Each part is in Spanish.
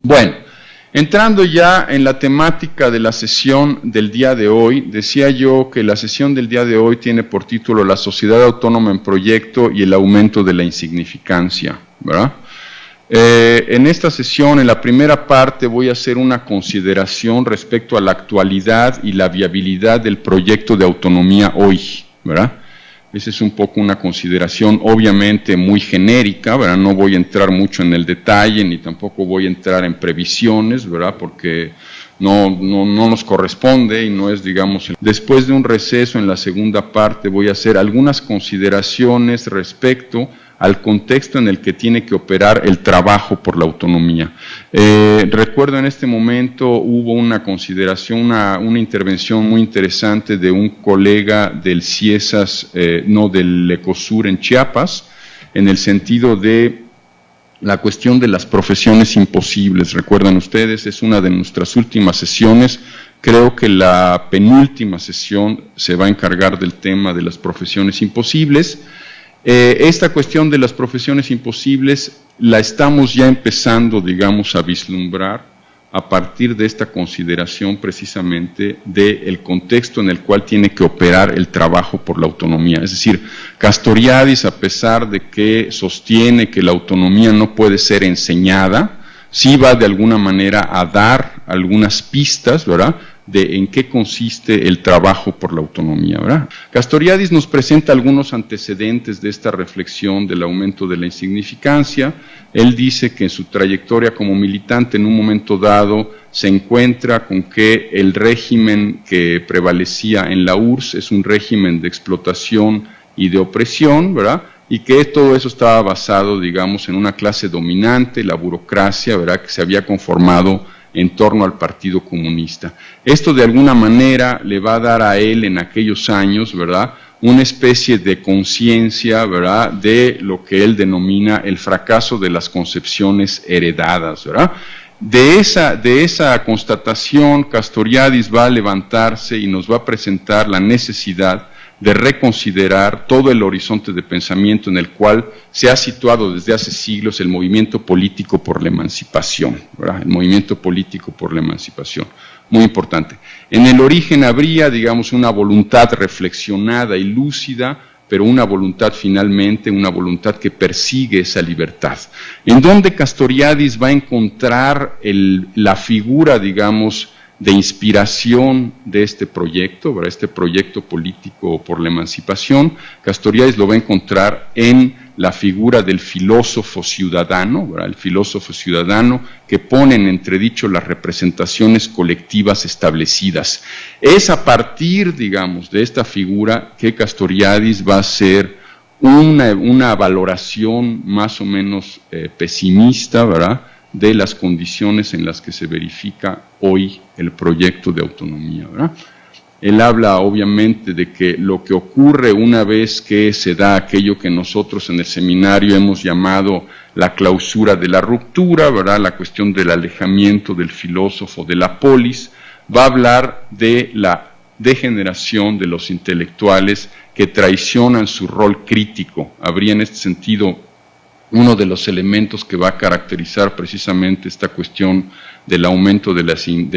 Bueno, entrando ya en la temática de la sesión del día de hoy, decía yo que la sesión del día de hoy tiene por título La sociedad autónoma en proyecto y el aumento de la insignificancia, ¿verdad? En esta sesión, en la primera parte, voy a hacer una consideración respecto a la actualidad y la viabilidad del proyecto de autonomía hoy, ¿verdad? Esa es un poco una consideración obviamente muy genérica, ¿verdad? No voy a entrar mucho en el detalle, ni tampoco voy a entrar en previsiones, ¿verdad? Porque no nos corresponde y no es, digamos... Después de un receso en la segunda parte voy a hacer algunas consideraciones respecto al contexto en el que tiene que operar el trabajo por la autonomía. Recuerdo en este momento hubo una consideración, una intervención muy interesante de un colega del CIESAS, del ECOSUR en Chiapas, en el sentido de la cuestión de las profesiones imposibles. Recuerdan ustedes, es una de nuestras últimas sesiones. Creo que la penúltima sesión se va a encargar del tema de las profesiones imposibles. Esta cuestión de las profesiones imposibles la estamos ya empezando, digamos, a vislumbrar a partir de esta consideración precisamente del contexto en el cual tiene que operar el trabajo por la autonomía. Es decir, Castoriadis, a pesar de que sostiene que la autonomía no puede ser enseñada, sí va de alguna manera a dar algunas pistas, ¿verdad?, de en qué consiste el trabajo por la autonomía, ¿verdad? Castoriadis nos presenta algunos antecedentes de esta reflexión del aumento de la insignificancia. Él dice que en su trayectoria como militante en un momento dado se encuentra con que el régimen que prevalecía en la URSS es un régimen de explotación y de opresión, ¿verdad?, y que todo eso estaba basado, digamos, en una clase dominante, la burocracia, ¿verdad?, que se había conformado en torno al Partido Comunista. Esto de alguna manera le va a dar a él en aquellos años, ¿verdad?, una especie de conciencia, ¿verdad?, de lo que él denomina el fracaso de las concepciones heredadas, ¿verdad? De esa constatación, Castoriadis va a levantarse y nos va a presentar la necesidad de reconsiderar todo el horizonte de pensamiento en el cual se ha situado desde hace siglos el movimiento político por la emancipación, ¿verdad? El movimiento político por la emancipación, muy importante. En el origen habría, digamos, una voluntad reflexionada y lúcida, pero una voluntad finalmente, una voluntad que persigue esa libertad. En donde Castoriadis va a encontrar la figura, digamos, de inspiración de este proyecto, ¿verdad?, este proyecto político por la emancipación. Castoriadis lo va a encontrar en la figura del filósofo ciudadano, ¿verdad?, el filósofo ciudadano que pone en entredicho las representaciones colectivas establecidas. Es a partir, digamos, de esta figura que Castoriadis va a hacer una valoración más o menos pesimista, ¿verdad?, de las condiciones en las que se verifica hoy el proyecto de autonomía, ¿verdad? Él habla obviamente de que lo que ocurre una vez que se da aquello que nosotros en el seminario hemos llamado la clausura de la ruptura, ¿verdad?, la cuestión del alejamiento del filósofo de la polis, va a hablar de la degeneración de los intelectuales que traicionan su rol crítico. Habría en este sentido uno de los elementos que va a caracterizar precisamente esta cuestión del aumento de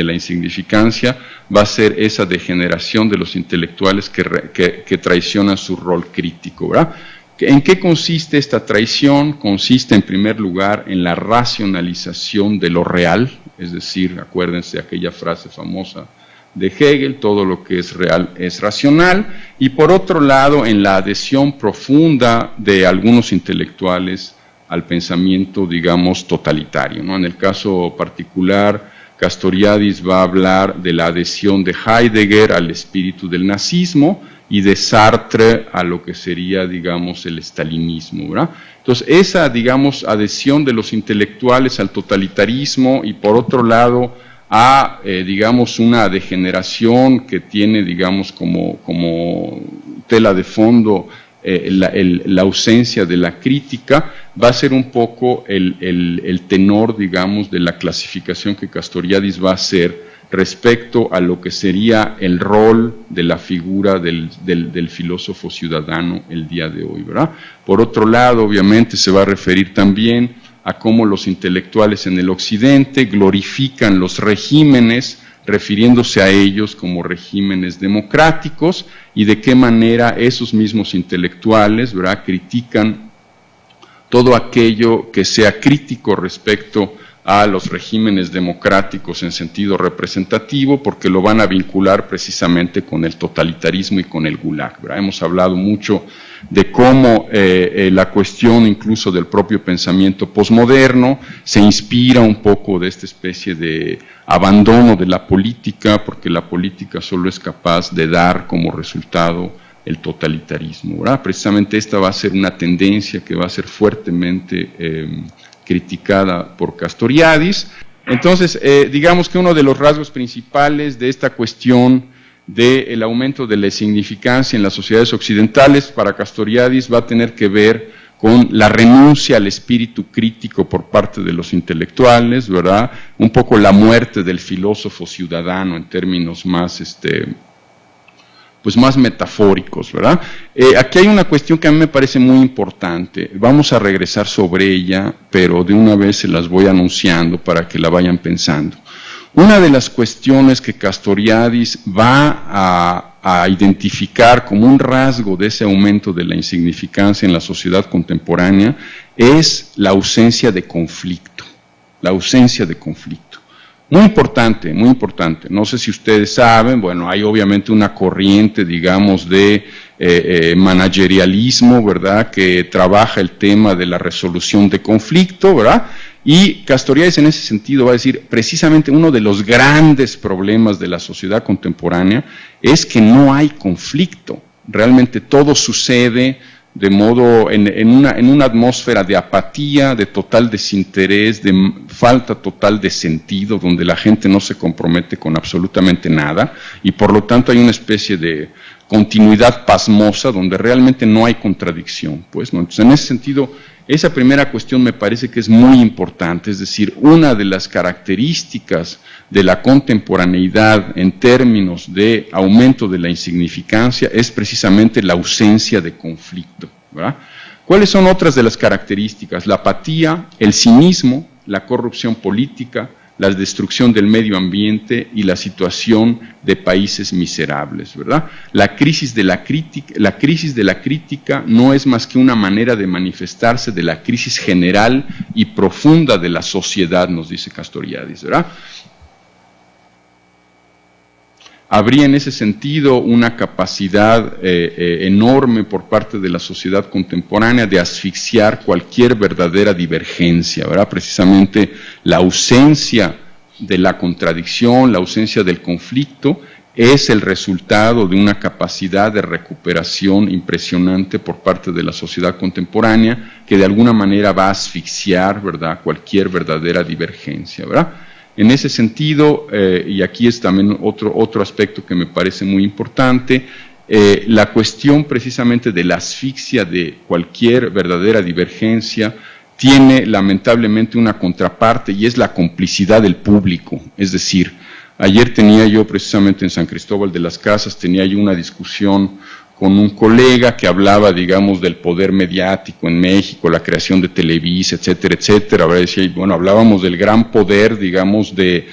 la insignificancia, va a ser esa degeneración de los intelectuales que traicionan su rol crítico, ¿verdad? ¿En qué consiste esta traición? Consiste en primer lugar en la racionalización de lo real, es decir, acuérdense de aquella frase famosa de Hegel, todo lo que es real es racional, y por otro lado en la adhesión profunda de algunos intelectuales al pensamiento, digamos, totalitario, ¿no? En el caso particular, Castoriadis va a hablar de la adhesión de Heidegger al espíritu del nazismo y de Sartre a lo que sería, digamos, el stalinismo, ¿verdad? Entonces, esa, digamos, adhesión de los intelectuales al totalitarismo y por otro lado a, digamos, una degeneración que tiene, digamos, como tela de fondo la ausencia de la crítica, va a ser un poco el tenor, digamos, de la clasificación que Castoriadis va a hacer respecto a lo que sería el rol de la figura del filósofo ciudadano el día de hoy, ¿verdad? Por otro lado, obviamente, se va a referir también a cómo los intelectuales en el Occidente glorifican los regímenes, refiriéndose a ellos como regímenes democráticos, y de qué manera esos mismos intelectuales, ¿verdad?, critican todo aquello que sea crítico respecto a los regímenes democráticos en sentido representativo, porque lo van a vincular precisamente con el totalitarismo y con el gulag, ¿verdad? Hemos hablado mucho de cómo la cuestión incluso del propio pensamiento posmoderno se inspira un poco de esta especie de abandono de la política, porque la política solo es capaz de dar como resultado el totalitarismo, ¿verdad? Precisamente esta va a ser una tendencia que va a ser fuertemente criticada por Castoriadis. Entonces, digamos que uno de los rasgos principales de esta cuestión del aumento de la insignificancia en las sociedades occidentales para Castoriadis va a tener que ver con la renuncia al espíritu crítico por parte de los intelectuales, ¿verdad? Un poco la muerte del filósofo ciudadano en términos más pues más metafóricos, ¿verdad? Aquí hay una cuestión que a mí me parece muy importante, vamos a regresar sobre ella, pero de una vez se las voy anunciando para que la vayan pensando. Una de las cuestiones que Castoriadis va a identificar como un rasgo de ese aumento de la insignificancia en la sociedad contemporánea es la ausencia de conflicto, la ausencia de conflicto. Muy importante, muy importante. No sé si ustedes saben, bueno, hay obviamente una corriente, digamos, de managerialismo, ¿verdad?, que trabaja el tema de la resolución de conflicto, ¿verdad? Y Castoriadis en ese sentido va a decir, precisamente uno de los grandes problemas de la sociedad contemporánea es que no hay conflicto. Realmente todo sucede de modo, en una atmósfera de apatía, de total desinterés, de falta total de sentido, donde la gente no se compromete con absolutamente nada, y por lo tanto hay una especie de continuidad pasmosa, donde realmente no hay contradicción, pues, ¿no? Entonces, en ese sentido, esa primera cuestión me parece que es muy importante, es decir, una de las características de la contemporaneidad en términos de aumento de la insignificancia es precisamente la ausencia de conflicto, ¿verdad? ¿Cuáles son otras de las características? La apatía, el cinismo, la corrupción política, la destrucción del medio ambiente y la situación de países miserables, ¿verdad? La crisis de la crítica no es más que una manera de manifestarse de la crisis general y profunda de la sociedad, nos dice Castoriadis, ¿verdad? Habría en ese sentido una capacidad enorme por parte de la sociedad contemporánea de asfixiar cualquier verdadera divergencia, ¿verdad? Precisamente la ausencia de la contradicción, la ausencia del conflicto, es el resultado de una capacidad de recuperación impresionante por parte de la sociedad contemporánea que de alguna manera va a asfixiar, ¿verdad?, cualquier verdadera divergencia, ¿verdad? En ese sentido, y aquí es también otro aspecto que me parece muy importante, la cuestión precisamente de la asfixia de cualquier verdadera divergencia tiene lamentablemente una contraparte y es la complicidad del público. Es decir, ayer tenía yo precisamente en San Cristóbal de las Casas, tenía yo una discusión con un colega que hablaba, digamos, del poder mediático en México, la creación de Televisa, etcétera, etcétera. Decía, bueno, hablábamos del gran poder, digamos, de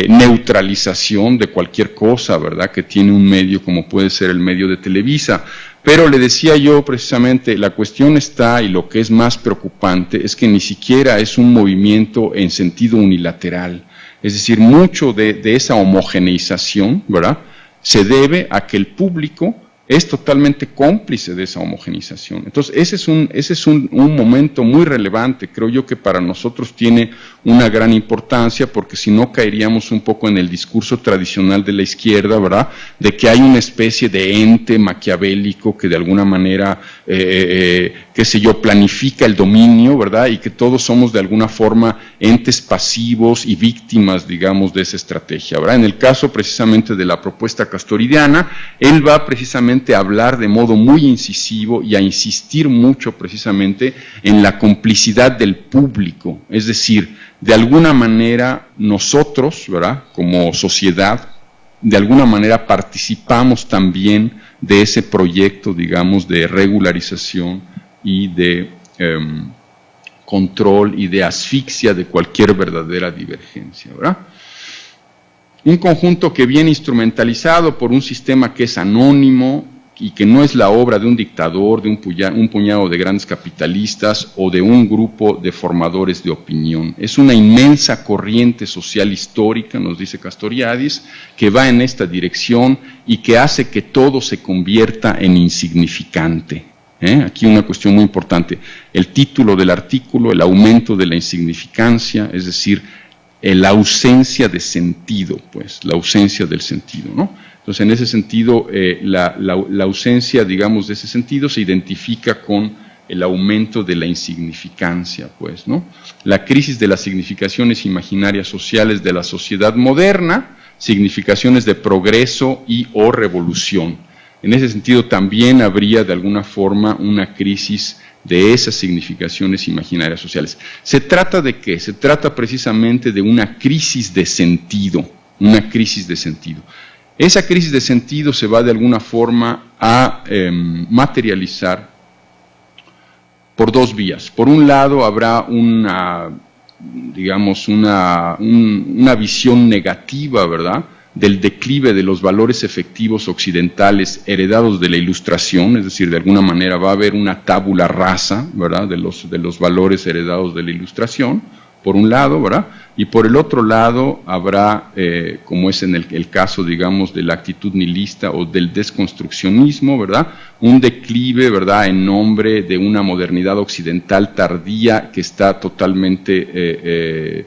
neutralización de cualquier cosa, ¿verdad?, que tiene un medio como puede ser el medio de Televisa. Pero le decía yo precisamente, la cuestión está, y lo que es más preocupante, es que ni siquiera es un movimiento en sentido unilateral. Es decir, mucho de esa homogeneización, ¿verdad?, se debe a que el público es totalmente cómplice de esa homogeneización. Entonces, ese es un momento muy relevante, creo yo que para nosotros tiene una gran importancia, porque si no caeríamos un poco en el discurso tradicional de la izquierda, ¿verdad?, de que hay una especie de ente maquiavélico que de alguna manera, qué sé yo, planifica el dominio, ¿verdad?, y que todos somos de alguna forma entes pasivos y víctimas, digamos, de esa estrategia, ¿verdad? En el caso precisamente de la propuesta castoridiana, él va precisamente a hablar de modo muy incisivo y a insistir mucho precisamente en la complicidad del público, es decir, de alguna manera nosotros, ¿verdad?, como sociedad, de alguna manera participamos también de ese proyecto, digamos, de regularización y de control y de asfixia de cualquier verdadera divergencia, ¿verdad? Un conjunto que viene instrumentalizado por un sistema que es anónimo y que no es la obra de un dictador, de un puñado de grandes capitalistas o de un grupo de formadores de opinión. Es una inmensa corriente social histórica, nos dice Castoriadis, que va en esta dirección y que hace que todo se convierta en insignificante. Aquí una cuestión muy importante. El título del artículo, el aumento de la insignificancia, es decir, la ausencia de sentido, pues, la ausencia del sentido, ¿no? Entonces, en ese sentido, la ausencia, digamos, de ese sentido se identifica con el aumento de la insignificancia, pues, ¿no? La crisis de las significaciones imaginarias sociales de la sociedad moderna, significaciones de progreso y o revolución. En ese sentido, también habría, de alguna forma, una crisis de esas significaciones imaginarias sociales. ¿Se trata de qué? Se trata precisamente de una crisis de sentido, una crisis de sentido. Esa crisis de sentido se va de alguna forma a materializar por dos vías. Por un lado, habrá una, digamos, una visión negativa, ¿verdad?, del declive de los valores efectivos occidentales heredados de la Ilustración, es decir, de alguna manera va a haber una tabula rasa, ¿verdad?, de los valores heredados de la Ilustración, por un lado, ¿verdad?, y por el otro lado habrá, como es en el caso, digamos, de la actitud nihilista o del desconstruccionismo, ¿verdad?, un declive, ¿verdad?, en nombre de una modernidad occidental tardía que está totalmente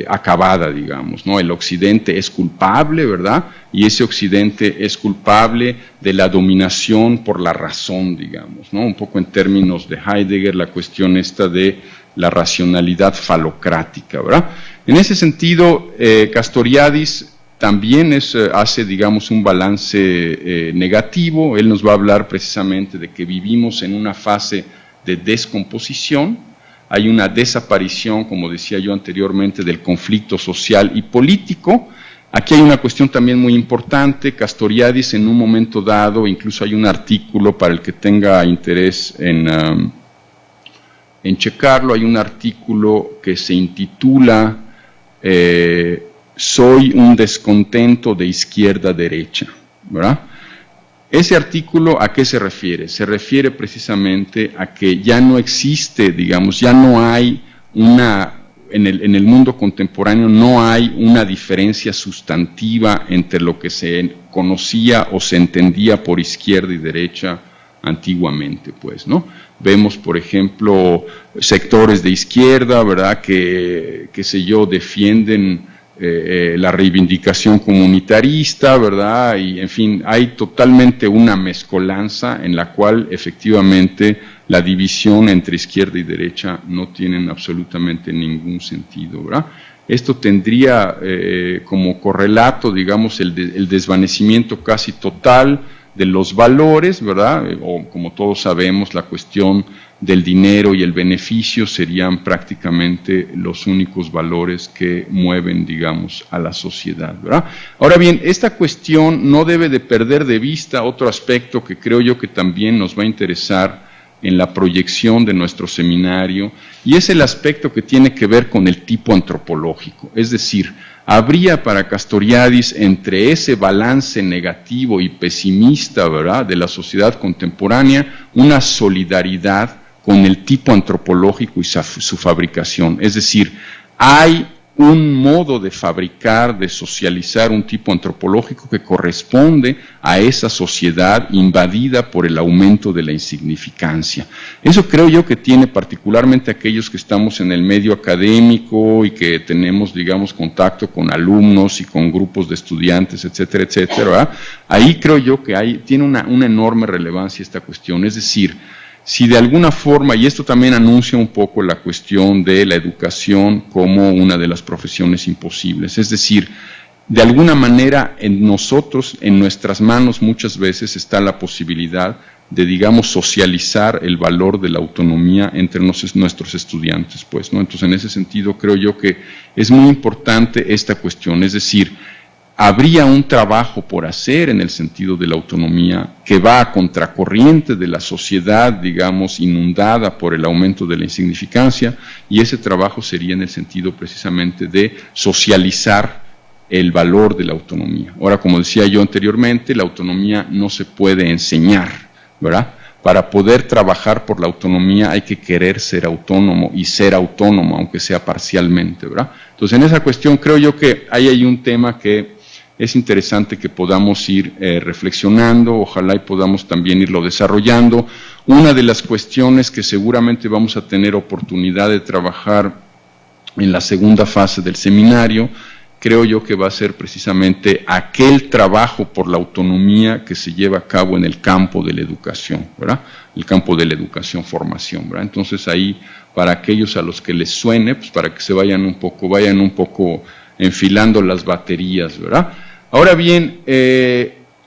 acabada, digamos, ¿no? El Occidente es culpable, ¿verdad?, y ese Occidente es culpable de la dominación por la razón, digamos, ¿no? Un poco en términos de Heidegger, la cuestión esta de la racionalidad falocrática, ¿verdad? En ese sentido, Castoriadis también hace, digamos, un balance negativo. Él nos va a hablar precisamente de que vivimos en una fase de descomposición. Hay una desaparición, como decía yo anteriormente, del conflicto social y político. Aquí hay una cuestión también muy importante. Castoriadis, en un momento dado, incluso hay un artículo para el que tenga interés en checarlo, hay un artículo que se intitula Soy un descontento de izquierda-derecha, ¿verdad? Ese artículo, ¿a qué se refiere? Se refiere precisamente a que ya no existe, digamos, ya no hay en el mundo contemporáneo no hay una diferencia sustantiva entre lo que se conocía o se entendía por izquierda y derecha antiguamente, pues, ¿no? Vemos, por ejemplo, sectores de izquierda, ¿verdad?, que, qué sé yo, defienden la reivindicación comunitarista, ¿verdad?, y en fin, hay totalmente una mezcolanza en la cual efectivamente la división entre izquierda y derecha no tienen absolutamente ningún sentido, ¿verdad? Esto tendría como correlato, digamos, el desvanecimiento casi total de los valores, ¿verdad?, o como todos sabemos, la cuestión del dinero y el beneficio serían prácticamente los únicos valores que mueven, digamos, a la sociedad, ¿verdad? Ahora bien, esta cuestión no debe de perder de vista otro aspecto que creo yo que también nos va a interesar en la proyección de nuestro seminario, y es el aspecto que tiene que ver con el tipo antropológico, es decir, habría para Castoriadis entre ese balance negativo y pesimista, ¿verdad?, de la sociedad contemporánea, una solidaridad con el tipo antropológico y su fabricación. Es decir, hay un modo de fabricar, de socializar un tipo antropológico que corresponde a esa sociedad invadida por el aumento de la insignificancia. Eso creo yo que tiene particularmente aquellos que estamos en el medio académico y que tenemos, digamos, contacto con alumnos y con grupos de estudiantes, etcétera, etcétera, ¿verdad? Ahí creo yo que tiene una enorme relevancia esta cuestión, es decir, si de alguna forma, y esto también anuncia un poco la cuestión de la educación como una de las profesiones imposibles, es decir, de alguna manera en nosotros, en nuestras manos muchas veces está la posibilidad de, digamos, socializar el valor de la autonomía entre nuestros estudiantes, pues, ¿no? Entonces, en ese sentido creo yo que es muy importante esta cuestión, es decir, habría un trabajo por hacer en el sentido de la autonomía que va a contracorriente de la sociedad, digamos, inundada por el aumento de la insignificancia, y ese trabajo sería en el sentido precisamente de socializar el valor de la autonomía. Ahora, como decía yo anteriormente, la autonomía no se puede enseñar, ¿verdad? Para poder trabajar por la autonomía hay que querer ser autónomo y ser autónomo, aunque sea parcialmente, ¿verdad? Entonces, en esa cuestión creo yo que ahí hay un tema que es interesante que podamos ir reflexionando, ojalá y podamos también irlo desarrollando. Una de las cuestiones que seguramente vamos a tener oportunidad de trabajar en la segunda fase del seminario, creo yo que va a ser precisamente aquel trabajo por la autonomía que se lleva a cabo en el campo de la educación, ¿verdad? El campo de la educación-formación, ¿verdad? Entonces ahí, para aquellos a los que les suene, pues para que se vayan un poco enfilando las baterías, ¿verdad? Ahora bien,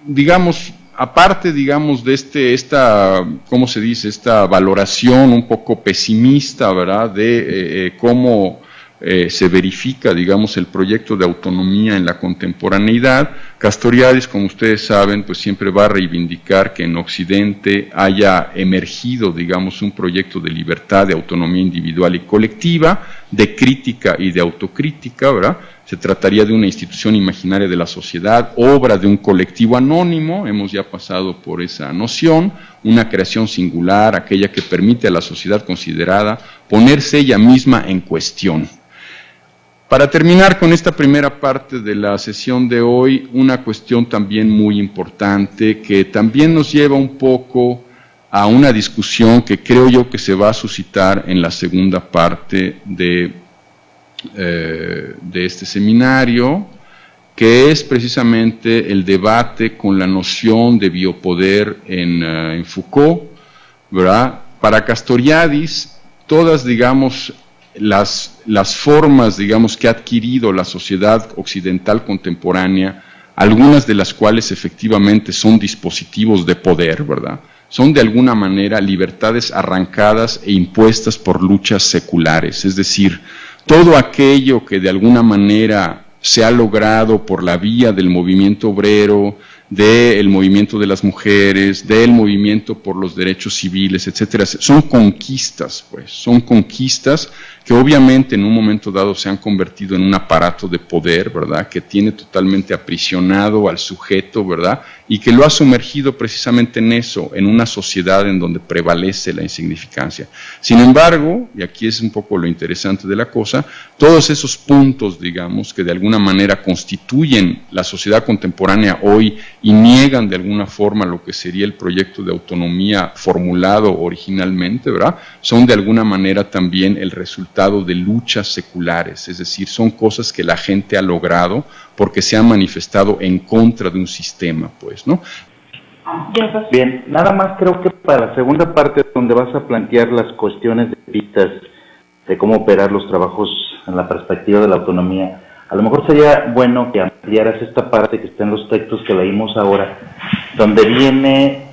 digamos, aparte, digamos, de ¿cómo se dice?, esta valoración un poco pesimista, ¿verdad?, de cómo se verifica, digamos, el proyecto de autonomía en la contemporaneidad, Castoriadis, como ustedes saben, pues siempre va a reivindicar que en Occidente haya emergido, digamos, un proyecto de libertad, de autonomía individual y colectiva, de crítica y de autocrítica, ¿verdad? Se trataría de una institución imaginaria de la sociedad, obra de un colectivo anónimo, hemos ya pasado por esa noción, una creación singular, aquella que permite a la sociedad considerada ponerse ella misma en cuestión. Para terminar con esta primera parte de la sesión de hoy, una cuestión también muy importante que también nos lleva un poco a una discusión que creo yo que se va a suscitar en la segunda parte de este seminario, que es precisamente el debate con la noción de biopoder en Foucault, ¿verdad? Para Castoriadis, todas, digamos, las formas, digamos, que ha adquirido la sociedad occidental contemporánea, algunas de las cuales efectivamente son dispositivos de poder, ¿verdad?, son de alguna manera libertades arrancadas e impuestas por luchas seculares, es decir, todo aquello que de alguna manera se ha logrado por la vía del movimiento obrero, del movimiento de las mujeres, del movimiento por los derechos civiles, etcétera, son conquistas, pues, son conquistas que obviamente en un momento dado se han convertido en un aparato de poder, ¿verdad?, que tiene totalmente aprisionado al sujeto, ¿verdad?, y que lo ha sumergido precisamente en eso, en una sociedad en donde prevalece la insignificancia. Sin embargo, y aquí es un poco lo interesante de la cosa, todos esos puntos, digamos, que de alguna manera constituyen la sociedad contemporánea hoy y niegan de alguna forma lo que sería el proyecto de autonomía formulado originalmente, ¿verdad?, son de alguna manera también el resultado de luchas seculares, es decir, son cosas que la gente ha logrado porque se han manifestado en contra de un sistema, pues, ¿no? Bien, nada más creo que para la segunda parte donde vas a plantear las cuestiones de pistas de cómo operar los trabajos en la perspectiva de la autonomía, a lo mejor sería bueno que ampliaras esta parte que está en los textos que leímos ahora, donde viene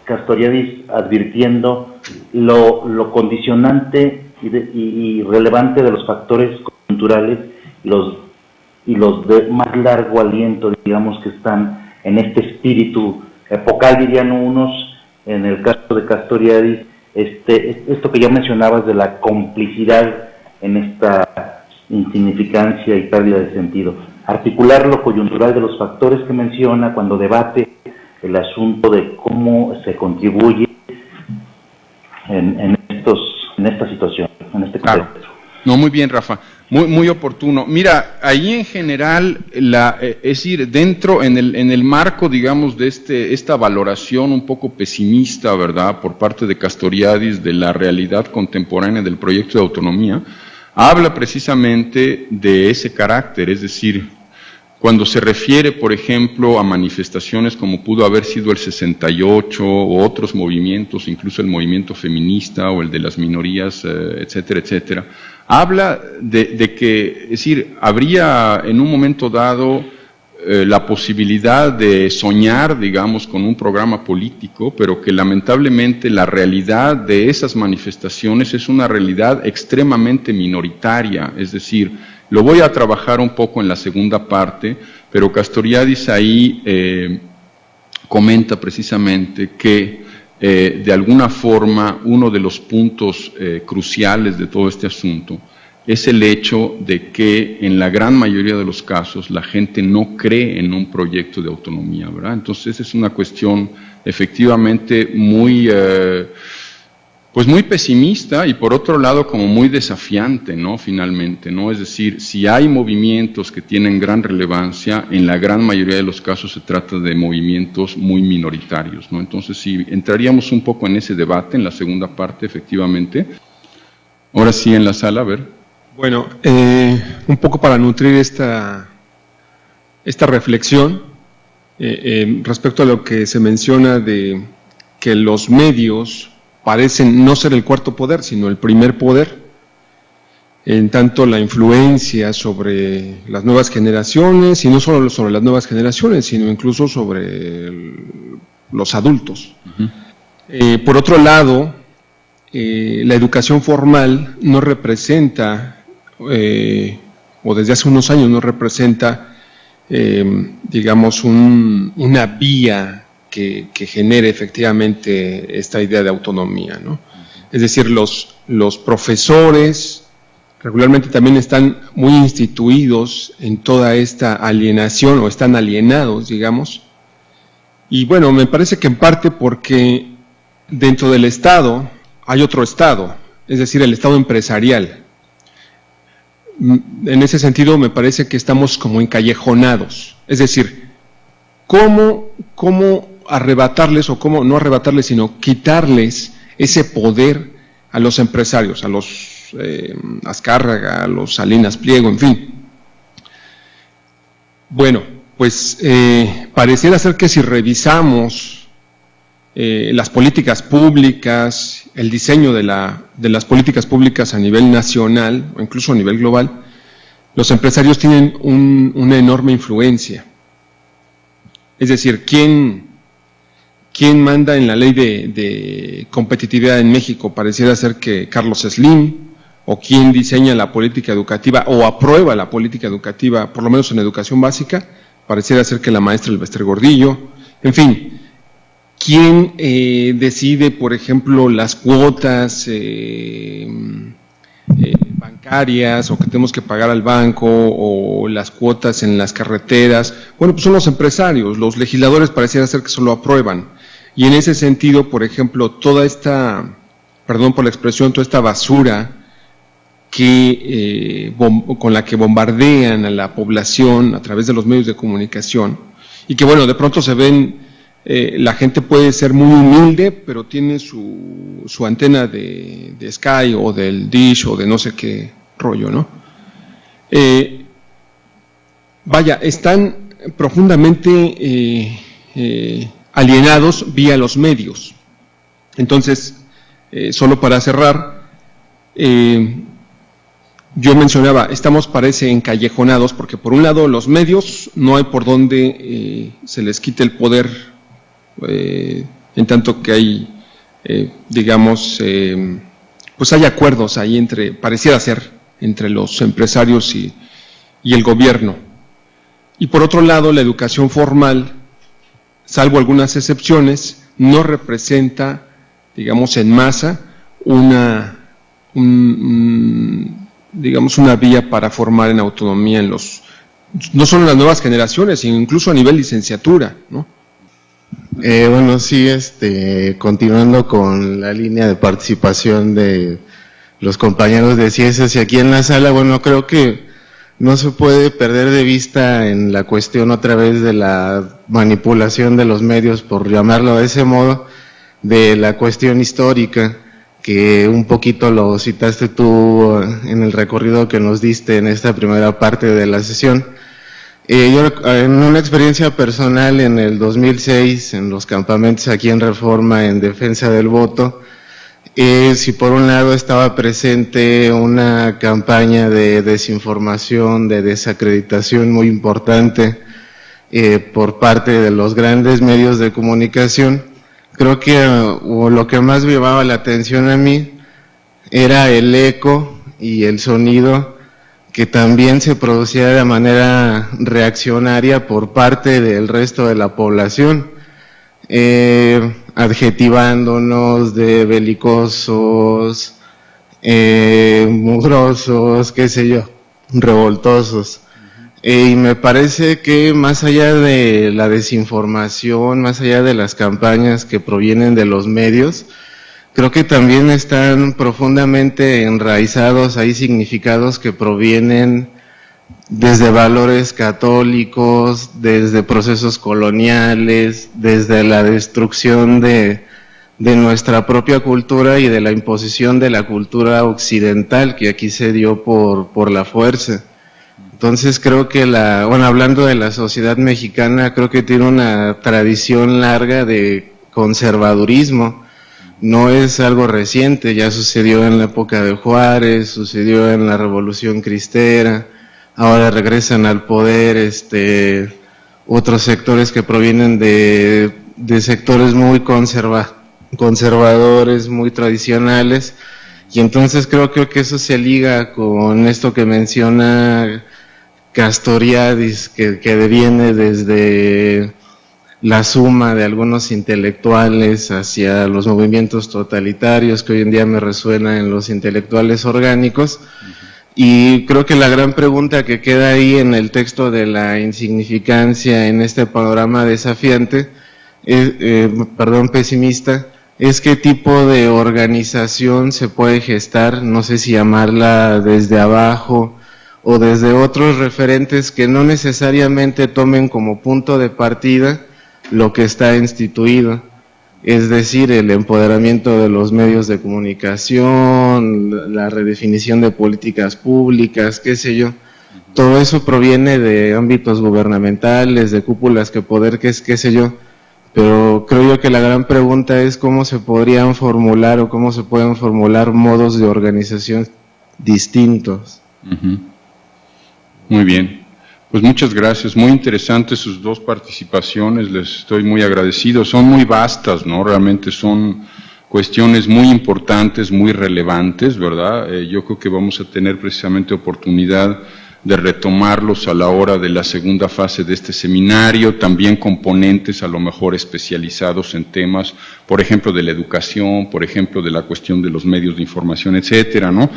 Castoriadis advirtiendo lo condicionante y relevante de los factores culturales y los de más largo aliento, digamos, que están en este espíritu epocal, dirían unos, en el caso de Castoriadis, esto que ya mencionabas de la complicidad en esta insignificancia y pérdida de sentido. Articular lo coyuntural de los factores que menciona cuando debate el asunto de cómo se contribuye en esta situación, en este contexto. Claro. No, muy bien, Rafa. Muy oportuno. Mira, ahí en general, es decir, dentro, en el marco, digamos, de esta valoración un poco pesimista, ¿verdad?, por parte de Castoriadis de la realidad contemporánea del proyecto de autonomía, habla precisamente de ese carácter, es decir, cuando se refiere, por ejemplo, a manifestaciones como pudo haber sido el 68 o otros movimientos, incluso el movimiento feminista o el de las minorías, etcétera, etcétera, habla de que, es decir, habría en un momento dado la posibilidad de soñar, digamos, con un programa político, pero que lamentablemente la realidad de esas manifestaciones es una realidad extremadamente minoritaria, es decir, lo voy a trabajar un poco en la segunda parte, pero Castoriadis ahí comenta precisamente que de alguna forma uno de los puntos cruciales de todo este asunto es el hecho de que en la gran mayoría de los casos la gente no cree en un proyecto de autonomía, ¿verdad? Entonces es una cuestión efectivamente muy, pues muy pesimista y por otro lado como muy desafiante, ¿no? Finalmente, ¿no? Es decir, si hay movimientos que tienen gran relevancia, en la gran mayoría de los casos se trata de movimientos muy minoritarios, ¿no? Entonces sí, entraríamos un poco en ese debate, en la segunda parte, efectivamente. Ahora sí, en la sala, a ver. Bueno, un poco para nutrir esta reflexión respecto a lo que se menciona de que los medios parecen no ser el cuarto poder, sino el primer poder, en tanto la influencia sobre las nuevas generaciones, y no solo sobre las nuevas generaciones, sino incluso sobre los adultos. Uh-huh. Por otro lado, la educación formal no representa o desde hace unos años no representa, digamos, una vía que genere efectivamente esta idea de autonomía, ¿no? Es decir, los profesores regularmente también están muy instituidos en toda esta alienación, o están alienados, digamos, y bueno, me parece que en parte porque dentro del Estado hay otro Estado, es decir, el Estado empresarial. En ese sentido me parece que estamos como encallejonados, es decir, ¿cómo arrebatarles, o cómo no arrebatarles, sino quitarles ese poder a los empresarios, a los Azcárraga, a los Salinas Pliego, en fin? Bueno, pues pareciera ser que si revisamos las políticas públicas, el diseño de las políticas públicas a nivel nacional o incluso a nivel global, los empresarios tienen una enorme influencia. Es decir, ¿quién manda en la ley de competitividad en México? Pareciera ser que Carlos Slim, o quién diseña la política educativa o aprueba la política educativa, por lo menos en educación básica, pareciera ser que la maestra Elvestre Gordillo, en fin. ¿Quién decide, por ejemplo, las cuotas bancarias o que tenemos que pagar al banco, o las cuotas en las carreteras? Bueno, pues son los empresarios. Los legisladores pareciera ser que solo aprueban. Y en ese sentido, por ejemplo, toda esta, perdón por la expresión, toda esta basura con la que bombardean a la población a través de los medios de comunicación, y que bueno, de pronto se ven... la gente puede ser muy humilde, pero tiene su antena de Sky o del Dish o de no sé qué rollo, ¿no? Vaya, están profundamente alienados vía los medios. Entonces, solo para cerrar, yo mencionaba, estamos parece encallejonados, porque por un lado los medios no hay por donde se les quite el poder, en tanto que hay, digamos, pues hay acuerdos ahí pareciera ser, entre los empresarios y el gobierno. Y por otro lado, la educación formal, salvo algunas excepciones, no representa, digamos, en masa, digamos, una vía para formar en autonomía no solo en las nuevas generaciones, sino incluso a nivel licenciatura, ¿no? Bueno, sí, continuando con la línea de participación de los compañeros de ciencias y aquí en la sala, bueno, creo que no se puede perder de vista en la cuestión otra vez de la manipulación de los medios, por llamarlo de ese modo, de la cuestión histórica, que un poquito lo citaste tú en el recorrido que nos diste en esta primera parte de la sesión. Yo en una experiencia personal en el 2006, en los campamentos aquí en Reforma en defensa del voto, si por un lado estaba presente una campaña de desinformación, de desacreditación muy importante por parte de los grandes medios de comunicación, creo que lo que más me llamaba la atención a mí era el eco y el sonido que también se producía de manera reaccionaria por parte del resto de la población, adjetivándonos de belicosos, mugrosos, qué sé yo, revoltosos. Y me parece que más allá de la desinformación, más allá de las campañas que provienen de los medios, creo que también están profundamente enraizados, hay significados que provienen desde valores católicos, desde procesos coloniales, desde la destrucción de nuestra propia cultura y de la imposición de la cultura occidental que aquí se dio por la fuerza. Entonces creo que hablando de la sociedad mexicana, creo que tiene una tradición larga de conservadurismo. No es algo reciente, ya sucedió en la época de Juárez, sucedió en la Revolución Cristera, ahora regresan al poder otros sectores que provienen de sectores muy conservadores, muy tradicionales, y entonces creo que eso se liga con esto que menciona Castoriadis, que deviene desde la suma de algunos intelectuales hacia los movimientos totalitarios, que hoy en día me resuena en los intelectuales orgánicos. Y creo que la gran pregunta que queda ahí en el texto de la insignificancia en este panorama desafiante, pesimista, es qué tipo de organización se puede gestar, no sé si llamarla desde abajo o desde otros referentes que no necesariamente tomen como punto de partida lo que está instituido, es decir, el empoderamiento de los medios de comunicación, la redefinición de políticas públicas, qué sé yo. Todo eso proviene de ámbitos gubernamentales, de cúpulas que poder, qué sé yo. Pero creo yo que la gran pregunta es cómo se podrían formular o cómo se pueden formular modos de organización distintos. Muy bien, pues muchas gracias, muy interesantes sus dos participaciones, les estoy muy agradecido, son muy vastas, ¿no? Realmente son cuestiones muy importantes, muy relevantes, ¿verdad? Yo creo que vamos a tener precisamente oportunidad de retomarlos a la hora de la segunda fase de este seminario, también componentes a lo mejor especializados en temas, por ejemplo, de la educación, por ejemplo, de la cuestión de los medios de información, etcétera, ¿no?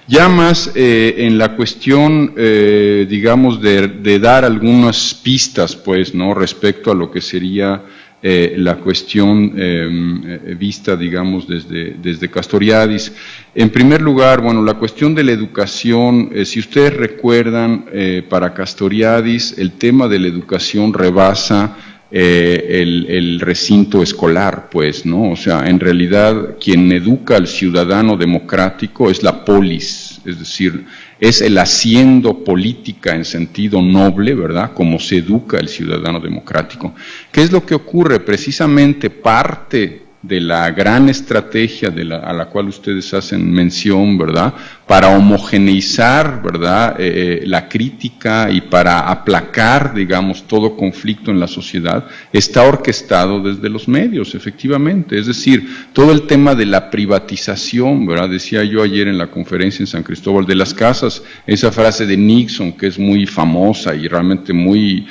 Ya más en la cuestión, digamos, de dar algunas pistas, pues, ¿no?, respecto a lo que sería la cuestión vista, digamos, desde Castoriadis. En primer lugar, bueno, la cuestión de la educación, si ustedes recuerdan, para Castoriadis, el tema de la educación rebasa el recinto escolar, pues, ¿no? O sea, en realidad, quien educa al ciudadano democrático es la polis, es decir, es el haciendo política en sentido noble, ¿verdad?, como se educa el ciudadano democrático. ¿Qué es lo que ocurre? Precisamente parte de la gran estrategia a la cual ustedes hacen mención, ¿verdad?, para homogeneizar, ¿verdad?, la crítica y para aplacar, digamos, todo conflicto en la sociedad, está orquestado desde los medios, efectivamente. Es decir, todo el tema de la privatización, ¿verdad?, decía yo ayer en la conferencia en San Cristóbal de las Casas, esa frase de Nixon que es muy famosa y realmente muy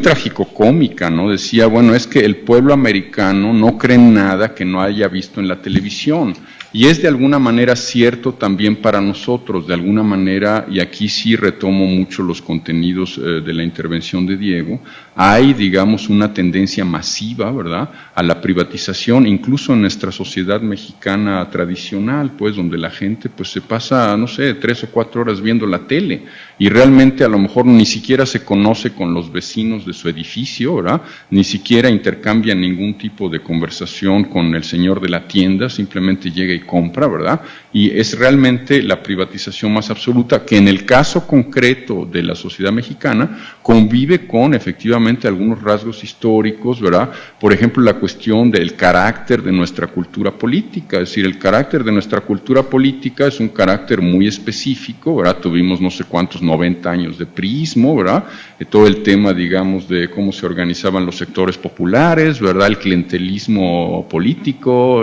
tragicocómica, ¿no? Decía, bueno, es que el pueblo americano no cree en nada que no haya visto en la televisión. Y es de alguna manera cierto también para nosotros, de alguna manera, y aquí sí retomo mucho los contenidos de la intervención de Diego, hay, digamos, una tendencia masiva, ¿verdad?, a la privatización, incluso en nuestra sociedad mexicana tradicional, pues, donde la gente, pues, se pasa, no sé, 3 o 4 horas viendo la tele, y realmente a lo mejor ni siquiera se conoce con los vecinos de su edificio, ¿verdad?, ni siquiera intercambia ningún tipo de conversación con el señor de la tienda, simplemente llega y compra, ¿verdad? Y es realmente la privatización más absoluta, que en el caso concreto de la sociedad mexicana convive con efectivamente algunos rasgos históricos, ¿verdad? Por ejemplo, la cuestión del carácter de nuestra cultura política, es decir, el carácter de nuestra cultura política es un carácter muy específico, ¿verdad? Tuvimos no sé cuántos 90 años de priismo, ¿verdad? Todo el tema, digamos, de cómo se organizaban los sectores populares, ¿verdad? El clientelismo político,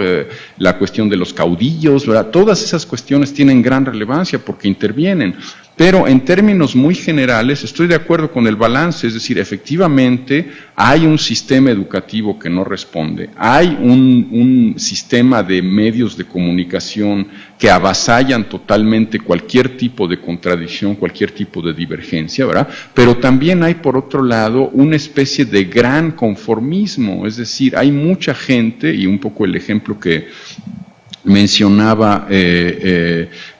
la cuestión de los caudillos, ¿verdad? Todas esas cuestiones tienen gran relevancia porque intervienen. Pero en términos muy generales estoy de acuerdo con el balance, es decir, efectivamente hay un sistema educativo que no responde, hay un sistema de medios de comunicación que avasallan totalmente cualquier tipo de contradicción, cualquier tipo de divergencia, ¿verdad? Pero también hay, por otro lado, una especie de gran conformismo, es decir, hay mucha gente, y un poco el ejemplo que mencionaba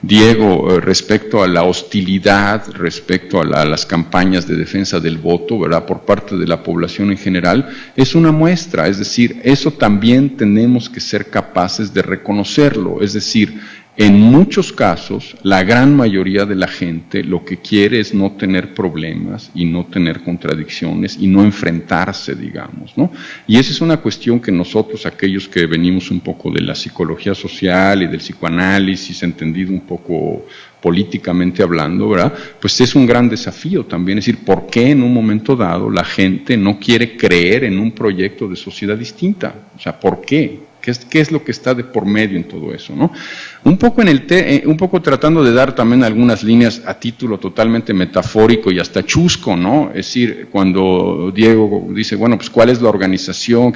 Diego respecto a la hostilidad, respecto a las campañas de defensa del voto, ¿verdad?, por parte de la población en general, es una muestra, es decir, eso también tenemos que ser capaces de reconocerlo, es decir, en muchos casos, la gran mayoría de la gente lo que quiere es no tener problemas y no tener contradicciones y no enfrentarse, digamos, ¿no? Y esa es una cuestión que nosotros, aquellos que venimos un poco de la psicología social y del psicoanálisis, entendido un poco políticamente hablando, ¿verdad?, pues es un gran desafío también, es decir, ¿por qué en un momento dado la gente no quiere creer en un proyecto de sociedad distinta? O sea, ¿por qué? ¿Qué es lo que está de por medio en todo eso, no? Un poco tratando de dar también algunas líneas a título totalmente metafórico y hasta chusco, ¿no? Es decir, cuando Diego dice, bueno, pues ¿cuál es la organización?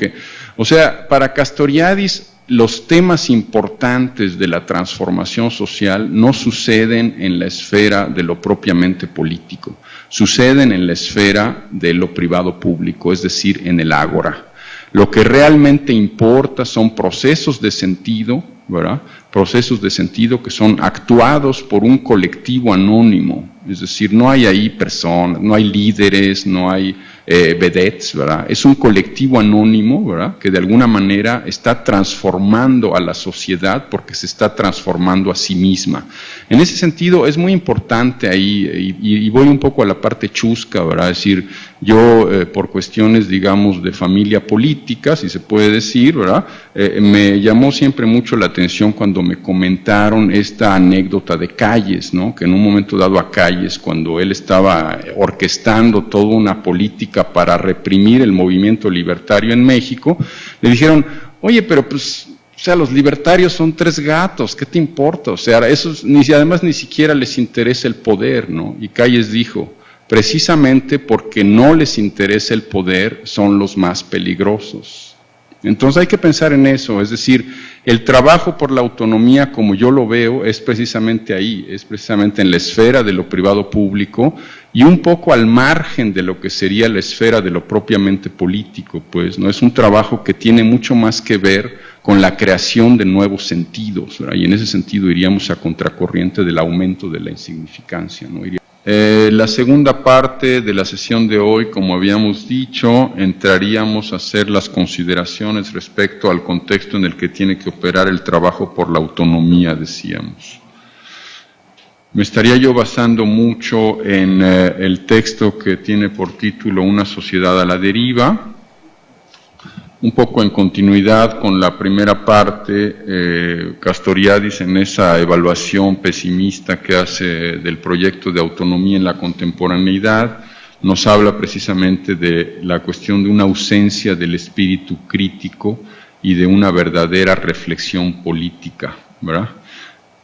O sea, para Castoriadis, los temas importantes de la transformación social no suceden en la esfera de lo propiamente político, suceden en la esfera de lo privado público, es decir, en el ágora. Lo que realmente importa son procesos de sentido, ¿verdad?, procesos de sentido que son actuados por un colectivo anónimo, es decir, no hay ahí personas, no hay líderes, no hay vedettes, ¿verdad?, es un colectivo anónimo, ¿verdad?, que de alguna manera está transformando a la sociedad porque se está transformando a sí misma. En ese sentido es muy importante ahí, y voy un poco a la parte chusca, ¿verdad?, es decir, yo por cuestiones, digamos, de familia política, si se puede decir, ¿verdad?, me llamó siempre mucho la atención cuando me comentaron esta anécdota de Calles, ¿no?, que en un momento dado a Calles, cuando él estaba orquestando toda una política para reprimir el movimiento libertario en México, le dijeron, oye, pero pues, o sea, los libertarios son 3 gatos, ¿qué te importa? O sea, esos, además ni siquiera les interesa el poder, ¿no? Y Calles dijo, precisamente porque no les interesa el poder, son los más peligrosos. Entonces hay que pensar en eso, es decir, el trabajo por la autonomía, como yo lo veo, es precisamente ahí, es precisamente en la esfera de lo privado público y un poco al margen de lo que sería la esfera de lo propiamente político, pues, ¿no? Es un trabajo que tiene mucho más que ver con la creación de nuevos sentidos, ¿verdad? Y en ese sentido iríamos a contracorriente del aumento de la insignificancia, ¿no? La segunda parte de la sesión de hoy, como habíamos dicho, entraríamos a hacer las consideraciones respecto al contexto en el que tiene que operar el trabajo por la autonomía, decíamos. Me estaría yo basando mucho en el texto que tiene por título Una sociedad a la deriva, un poco en continuidad con la primera parte, Castoriadis en esa evaluación pesimista que hace del proyecto de autonomía en la contemporaneidad, nos habla precisamente de la cuestión de una ausencia del espíritu crítico y de una verdadera reflexión política, ¿verdad?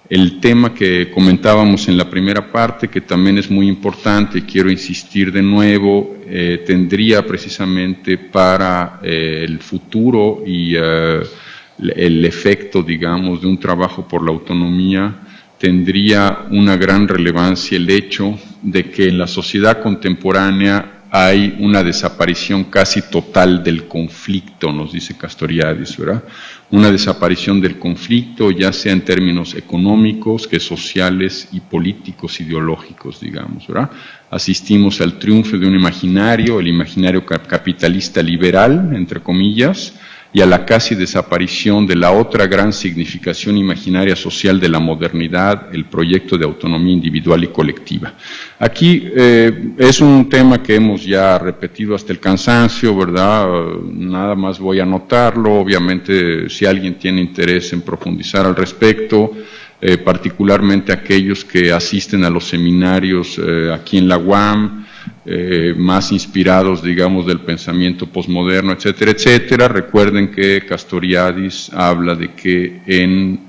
El tema que comentábamos en la primera parte, que también es muy importante, quiero insistir de nuevo, tendría precisamente para el futuro y el efecto, digamos, de un trabajo por la autonomía, tendría una gran relevancia el hecho de que en la sociedad contemporánea hay una desaparición casi total del conflicto, nos dice Castoriadis, ¿verdad? Una desaparición del conflicto, ya sea en términos económicos, que sociales y políticos, ideológicos, digamos, ¿verdad? Asistimos al triunfo de un imaginario, el imaginario capitalista liberal, entre comillas, y a la casi desaparición de la otra gran significación imaginaria social de la modernidad, el proyecto de autonomía individual y colectiva. Aquí es un tema que hemos ya repetido hasta el cansancio, ¿verdad? Nada más voy a anotarlo, obviamente si alguien tiene interés en profundizar al respecto, particularmente aquellos que asisten a los seminarios aquí en la UAM, más inspirados, digamos, del pensamiento posmoderno, etcétera, etcétera. Recuerden que Castoriadis habla de que en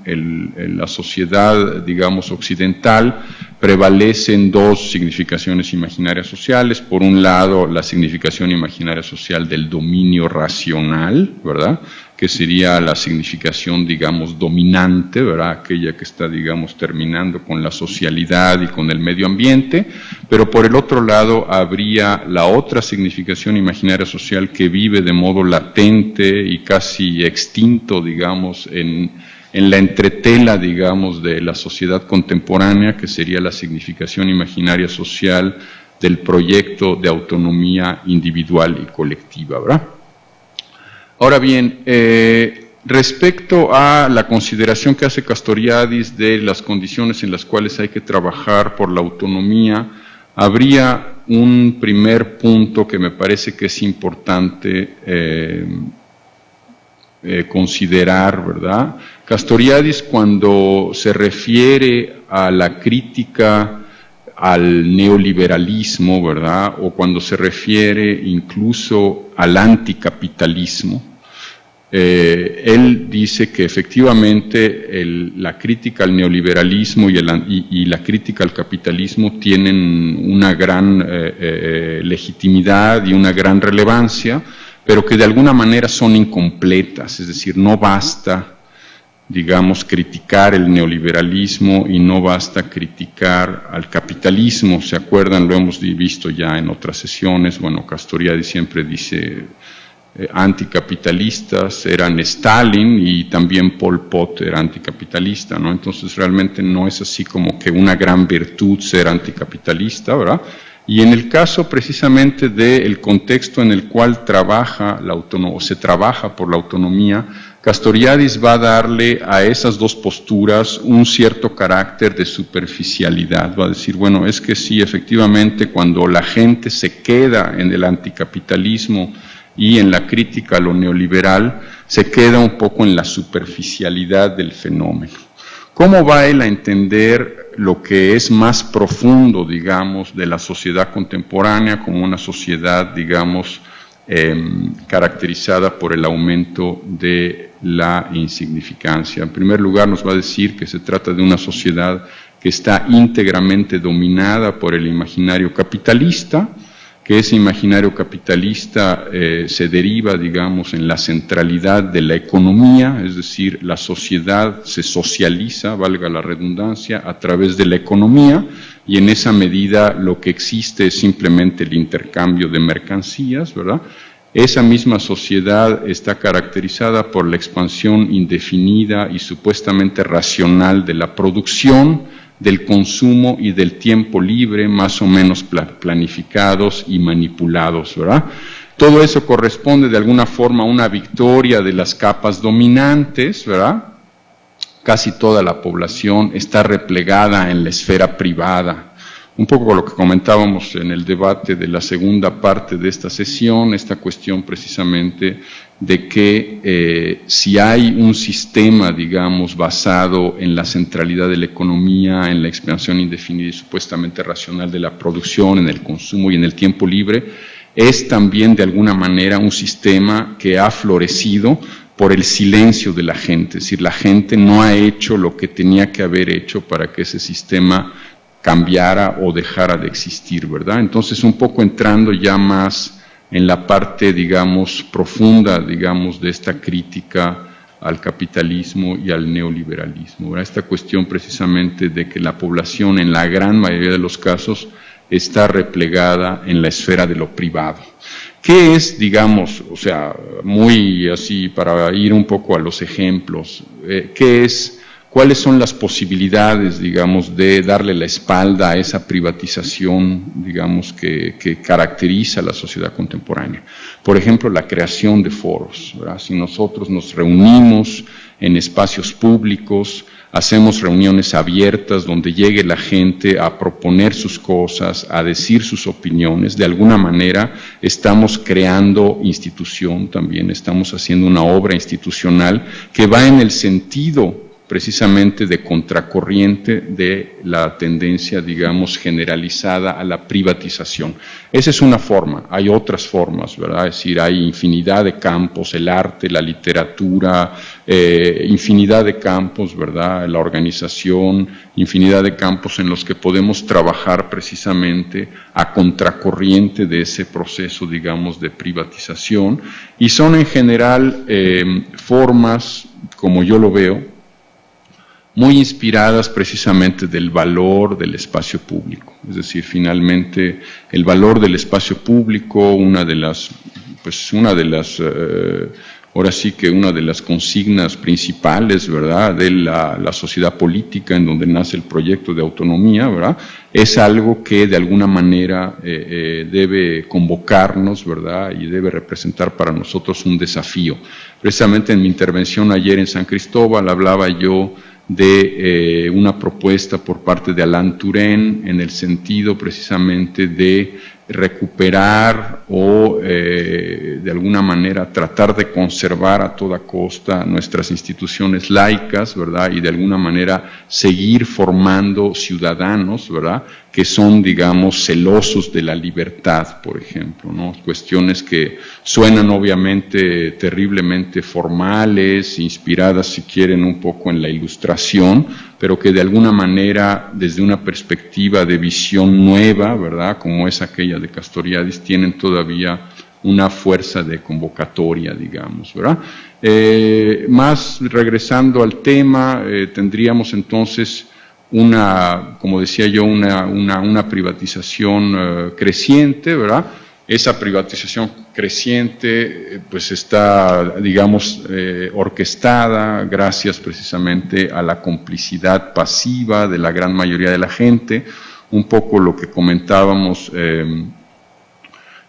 la sociedad, digamos, occidental, prevalecen dos significaciones imaginarias sociales. Por un lado, la significación imaginaria social del dominio racional, ¿verdad?, que sería la significación, digamos, dominante, ¿verdad?, aquella que está, digamos, terminando con la socialidad y con el medio ambiente, pero por el otro lado habría la otra significación imaginaria social que vive de modo latente y casi extinto, digamos, en la entretela, digamos, de la sociedad contemporánea, que sería la significación imaginaria social del proyecto de autonomía individual y colectiva, ¿verdad? Ahora bien, respecto a la consideración que hace Castoriadis de las condiciones en las cuales hay que trabajar por la autonomía, habría un primer punto que me parece que es importante considerar, ¿verdad? Castoriadis, cuando se refiere a la crítica al neoliberalismo, ¿verdad?, o cuando se refiere incluso al anticapitalismo, él dice que efectivamente la crítica al neoliberalismo y la crítica al capitalismo tienen una gran legitimidad y una gran relevancia, pero que de alguna manera son incompletas, es decir, no basta, digamos, criticar el neoliberalismo y no basta criticar al capitalismo. ¿Se acuerdan? Lo hemos visto ya en otras sesiones. Bueno, Castoriadis siempre dice anticapitalistas eran Stalin y también Pol Pot era anticapitalista, ¿no? Entonces realmente no es así como que una gran virtud ser anticapitalista, ¿verdad? Y en el caso precisamente del contexto en el cual trabaja se trabaja por la autonomía, Castoriadis va a darle a esas dos posturas un cierto carácter de superficialidad. Va a decir, bueno, es que sí, efectivamente, cuando la gente se queda en el anticapitalismo y en la crítica a lo neoliberal, se queda un poco en la superficialidad del fenómeno. ¿Cómo va él a entender lo que es más profundo, digamos, de la sociedad contemporánea como una sociedad, digamos, caracterizada por el aumento de la insignificancia? En primer lugar, nos va a decir que se trata de una sociedad que está íntegramente dominada por el imaginario capitalista, que ese imaginario capitalista se deriva, digamos, en la centralidad de la economía, es decir, la sociedad se socializa, valga la redundancia, a través de la economía, y en esa medida lo que existe es simplemente el intercambio de mercancías, ¿verdad? Esa misma sociedad está caracterizada por la expansión indefinida y supuestamente racional de la producción, del consumo y del tiempo libre, más o menos planificados y manipulados, ¿verdad? Todo eso corresponde de alguna forma a una victoria de las capas dominantes, ¿verdad? Casi toda la población está replegada en la esfera privada. Un poco lo que comentábamos en el debate de la segunda parte de esta sesión, esta cuestión precisamente de que si hay un sistema, digamos, basado en la centralidad de la economía, en la expansión indefinida y supuestamente racional de la producción, en el consumo y en el tiempo libre, es también de alguna manera un sistema que ha florecido por el silencio de la gente, es decir, la gente no ha hecho lo que tenía que haber hecho para que ese sistema cambiara o dejara de existir, ¿verdad? Entonces, un poco entrando ya más en la parte, digamos, profunda, digamos, de esta crítica al capitalismo y al neoliberalismo, ¿verdad? Esta cuestión precisamente de que la población en la gran mayoría de los casos está replegada en la esfera de lo privado. ¿Qué es, digamos, o sea, muy así para ir un poco a los ejemplos, cuáles son las posibilidades, digamos, de darle la espalda a esa privatización, digamos, que caracteriza a la sociedad contemporánea? Por ejemplo, la creación de foros, ¿verdad? Si nosotros nos reunimos en espacios públicos, hacemos reuniones abiertas donde llegue la gente a proponer sus cosas, a decir sus opiniones, de alguna manera estamos creando institución también, estamos haciendo una obra institucional que va en el sentido precisamente de contracorriente de la tendencia, digamos, generalizada a la privatización. Esa es una forma, hay otras formas, ¿verdad? Es decir, hay infinidad de campos, el arte, la literatura, infinidad de campos, ¿verdad? La organización, infinidad de campos en los que podemos trabajar precisamente a contracorriente de ese proceso, digamos, de privatización, y son en general formas, como yo lo veo, muy inspiradas precisamente del valor del espacio público. Es decir, finalmente el valor del espacio público, una de las consignas principales, ¿verdad?, de la sociedad política en donde nace el proyecto de autonomía, ¿verdad?, es algo que de alguna manera debe convocarnos, ¿verdad?, y debe representar para nosotros un desafío. Precisamente en mi intervención ayer en San Cristóbal hablaba yo de una propuesta por parte de Alain Touraine en el sentido precisamente de recuperar o de alguna manera tratar de conservar a toda costa nuestras instituciones laicas, ¿verdad? Y de alguna manera seguir formando ciudadanos, ¿verdad?, que son, digamos, celosos de la libertad, por ejemplo, ¿no? Cuestiones que suenan obviamente terriblemente formales, inspiradas, si quieren, un poco en la Ilustración, pero que de alguna manera, desde una perspectiva de visión nueva, ¿verdad?, como es aquella de Castoriadis, tienen todavía una fuerza de convocatoria, digamos, ¿verdad? Más regresando al tema, tendríamos entonces como decía yo, una privatización creciente, ¿verdad? Esa privatización creciente pues está, digamos, orquestada gracias precisamente a la complicidad pasiva de la gran mayoría de la gente, un poco lo que comentábamos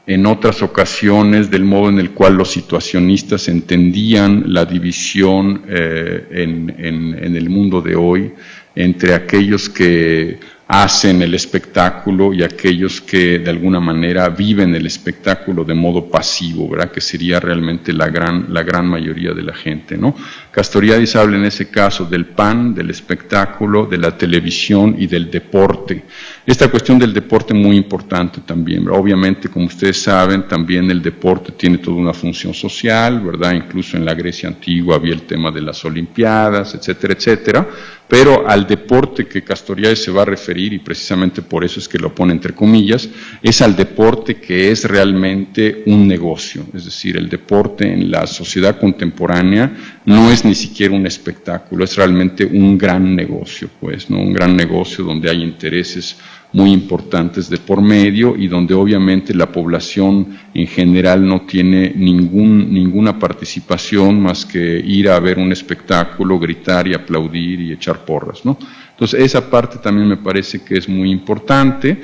en otras ocasiones del modo en el cual los situacionistas entendían la división en el mundo de hoy entre aquellos que hacen el espectáculo y aquellos que de alguna manera viven el espectáculo de modo pasivo, ¿verdad?, que sería realmente la gran mayoría de la gente, ¿no? Castoriadis habla en ese caso del pan, del espectáculo, de la televisión y del deporte. Esta cuestión del deporte es muy importante también, ¿verdad? Obviamente, como ustedes saben, también el deporte tiene toda una función social, ¿verdad? Incluso en la Grecia antigua había el tema de las Olimpiadas, etcétera, etcétera, pero al deporte que Castoriadis se va a referir, y precisamente por eso es que lo pone entre comillas, es al deporte que es realmente un negocio. Es decir, el deporte en la sociedad contemporánea no es ni siquiera un espectáculo, es realmente un gran negocio, pues, ¿no? Un gran negocio donde hay intereses muy importantes de por medio y donde obviamente la población en general no tiene ninguna participación más que ir a ver un espectáculo, gritar y aplaudir y echar porras, ¿no? Entonces esa parte también me parece que es muy importante.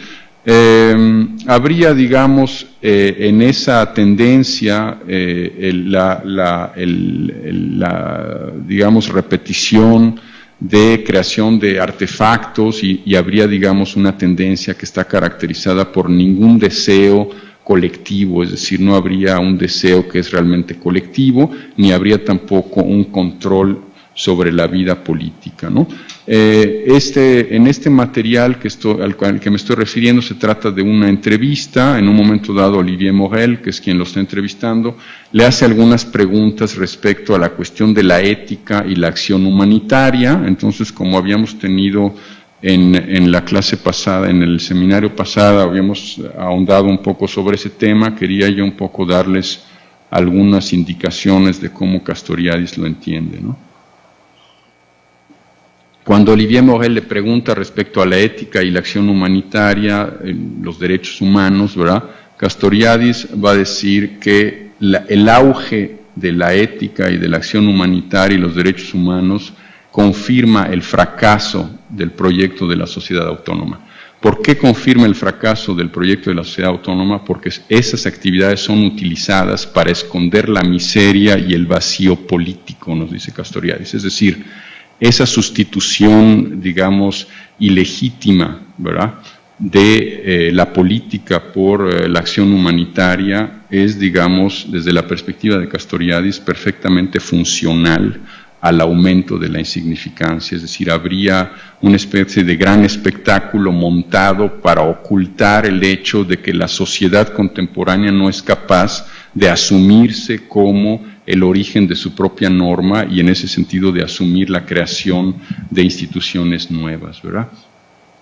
Habría, digamos, en esa tendencia digamos, repetición de creación de artefactos y habría, digamos, una tendencia que está caracterizada por ningún deseo colectivo, es decir, no habría un deseo que es realmente colectivo, ni habría tampoco un control sobre la vida política, ¿no? En este material al que me estoy refiriendo se trata de una entrevista. En un momento dado Olivier Morel, que es quien lo está entrevistando, le hace algunas preguntas respecto a la cuestión de la ética y la acción humanitaria. Entonces, como habíamos tenido en la clase pasada, en el seminario pasado, habíamos ahondado un poco sobre ese tema, quería yo un poco darles algunas indicaciones de cómo Castoriadis lo entiende, ¿no? Cuando Olivier Morel le pregunta respecto a la ética y la acción humanitaria, los derechos humanos, ¿verdad?, Castoriadis va a decir que el auge de la ética y de la acción humanitaria y los derechos humanos confirma el fracaso del proyecto de la sociedad autónoma. ¿Por qué confirma el fracaso del proyecto de la sociedad autónoma? Porque esas actividades son utilizadas para esconder la miseria y el vacío político, nos dice Castoriadis. Es decir, esa sustitución, digamos, ilegítima, ¿verdad?, de la política por la acción humanitaria es, digamos, desde la perspectiva de Castoriadis, perfectamente funcional al aumento de la insignificancia. Es decir, habría una especie de gran espectáculo montado para ocultar el hecho de que la sociedad contemporánea no es capaz de asumirse como el origen de su propia norma y en ese sentido de asumir la creación de instituciones nuevas, ¿verdad?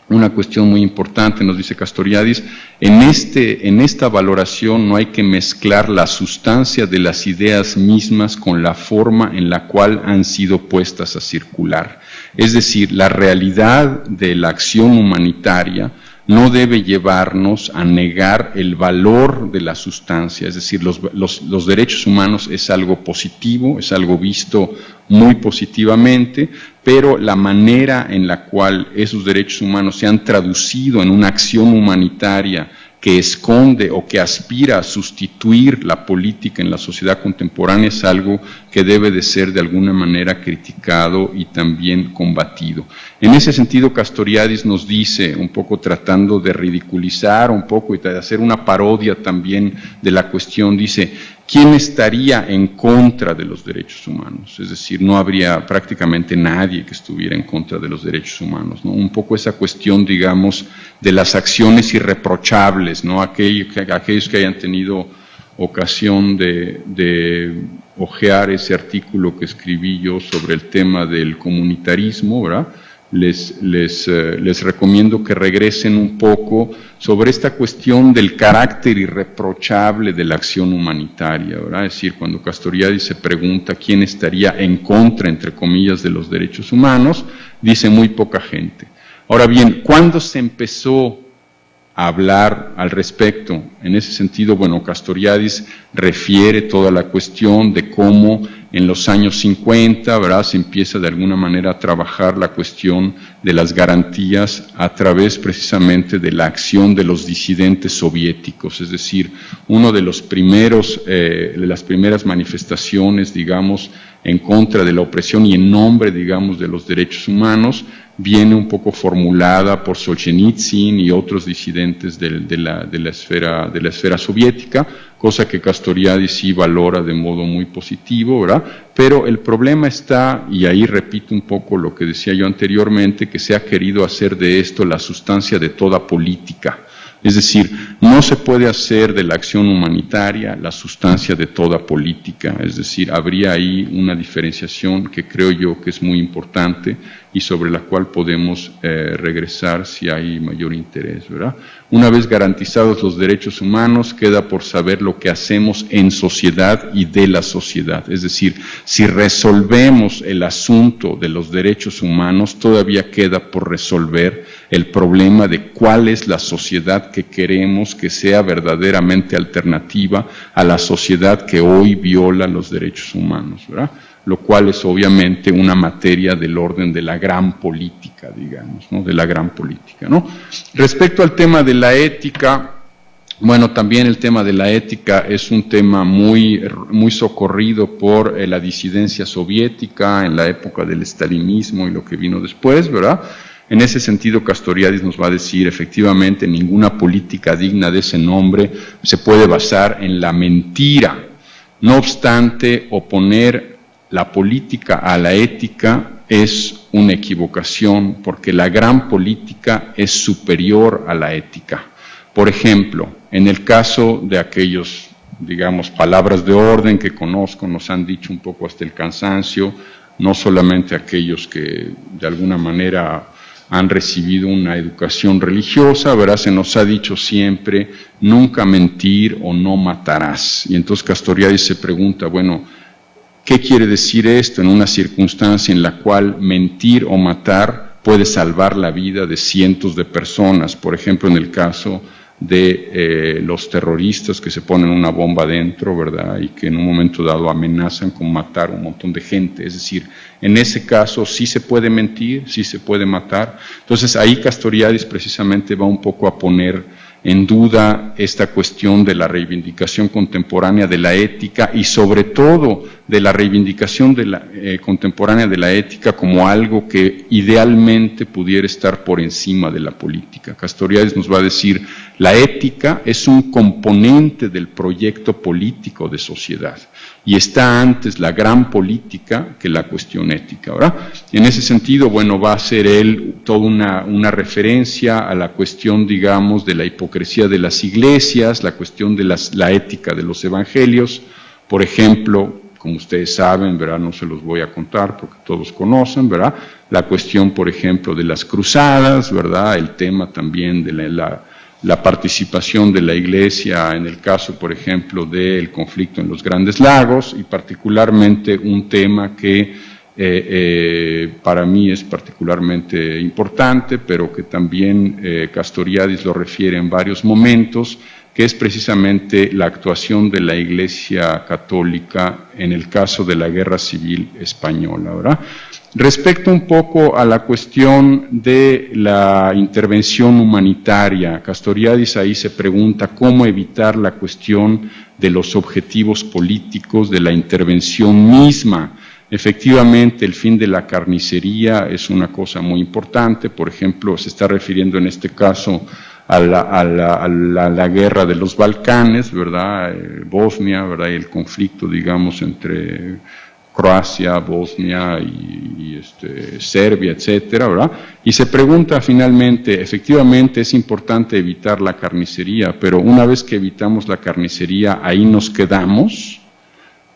Una cuestión muy importante, nos dice Castoriadis, en esta valoración no hay que mezclar la sustancia de las ideas mismas con la forma en la cual han sido puestas a circular. Es decir, la realidad de la acción humanitaria no debe llevarnos a negar el valor de la sustancia, es decir, los derechos humanos es algo positivo, es algo visto muy positivamente, pero la manera en la cual esos derechos humanos se han traducido en una acción humanitaria que esconde o que aspira a sustituir la política en la sociedad contemporánea es algo que debe de ser de alguna manera criticado y también combatido. En ese sentido, Castoriadis nos dice, un poco tratando de ridiculizar un poco y de hacer una parodia también de la cuestión, dice, ¿quién estaría en contra de los derechos humanos? Es decir, no habría prácticamente nadie que estuviera en contra de los derechos humanos, ¿no? Un poco esa cuestión, digamos, de las acciones irreprochables, ¿no? Aquellos que hayan tenido ocasión de hojear ese artículo que escribí yo sobre el tema del comunitarismo, ¿verdad? Les recomiendo que regresen un poco sobre esta cuestión del carácter irreprochable de la acción humanitaria, ¿verdad? Es decir, cuando Castoriadis se pregunta quién estaría en contra, entre comillas, de los derechos humanos, dice muy poca gente. Ahora bien, ¿cuándo se empezó a hablar al respecto? En ese sentido, bueno, Castoriadis refiere toda la cuestión de cómo en los años 50, ¿verdad?, se empieza de alguna manera a trabajar la cuestión de las garantías a través precisamente de la acción de los disidentes soviéticos, es decir, uno de los primeros, de las primeras manifestaciones, digamos, en contra de la opresión y en nombre, digamos, de los derechos humanos, viene un poco formulada por Solzhenitsyn y otros disidentes de la esfera soviética, cosa que Castoriadis sí valora de modo muy positivo, ¿verdad? Pero el problema está, y ahí repito un poco lo que decía yo anteriormente, que se ha querido hacer de esto la sustancia de toda política. Es decir, no se puede hacer de la acción humanitaria la sustancia de toda política, es decir, habría ahí una diferenciación que creo yo que es muy importante y sobre la cual podemos regresar si hay mayor interés, ¿verdad? Una vez garantizados los derechos humanos, queda por saber lo que hacemos en sociedad y de la sociedad. Es decir, si resolvemos el asunto de los derechos humanos, todavía queda por resolver el problema de cuál es la sociedad que queremos que sea verdaderamente alternativa a la sociedad que hoy viola los derechos humanos, ¿verdad? Lo cual es obviamente una materia del orden de la gran política, digamos, ¿no? De la gran política, ¿no? Respecto al tema de la ética, bueno, también el tema de la ética es un tema muy socorrido por la disidencia soviética en la época del estalinismo y lo que vino después, ¿verdad? En ese sentido, Castoriadis nos va a decir, efectivamente, ninguna política digna de ese nombre se puede basar en la mentira. No obstante, oponer la política a la ética es una equivocación, porque la gran política es superior a la ética. Por ejemplo, en el caso de aquellos, digamos, palabras de orden que conozco, nos han dicho un poco hasta el cansancio, no solamente aquellos que de alguna manera han recibido una educación religiosa, ¿verdad? Se nos ha dicho siempre, nunca mentir o no matarás. Y entonces Castoriadis se pregunta, bueno, ¿qué quiere decir esto en una circunstancia en la cual mentir o matar puede salvar la vida de cientos de personas? Por ejemplo, en el caso de los terroristas que se ponen una bomba dentro, ¿verdad? Y que en un momento dado amenazan con matar a un montón de gente. Es decir, en ese caso sí se puede mentir, sí se puede matar. Entonces ahí Castoriadis precisamente va un poco a poner en duda esta cuestión de la reivindicación contemporánea de la ética y sobre todo de la reivindicación de contemporánea de la ética como algo que idealmente pudiera estar por encima de la política. Castoriadis nos va a decir, la ética es un componente del proyecto político de sociedad y está antes la gran política que la cuestión ética, ¿verdad? En ese sentido, bueno, va a ser él toda una referencia a la cuestión, digamos, de la hipocresía de las iglesias, la cuestión de la ética de los evangelios, por ejemplo, como ustedes saben, ¿verdad? No se los voy a contar porque todos conocen, ¿verdad? La cuestión, por ejemplo, de las cruzadas, ¿verdad? El tema también de la participación de la Iglesia en el caso, por ejemplo, del conflicto en los Grandes Lagos, y particularmente un tema que para mí es particularmente importante, pero que también Castoriadis lo refiere en varios momentos, que es precisamente la actuación de la Iglesia Católica en el caso de la Guerra Civil Española, ¿verdad? Respecto un poco a la cuestión de la intervención humanitaria, Castoriadis ahí se pregunta cómo evitar la cuestión de los objetivos políticos, de la intervención misma. Efectivamente, el fin de la carnicería es una cosa muy importante. Por ejemplo, se está refiriendo en este caso a la guerra de los Balcanes, ¿verdad? Bosnia, ¿verdad? Y el conflicto, digamos, entre Croacia, Bosnia y Serbia, etcétera, ¿verdad? Y se pregunta finalmente, efectivamente es importante evitar la carnicería, pero una vez que evitamos la carnicería, ahí nos quedamos.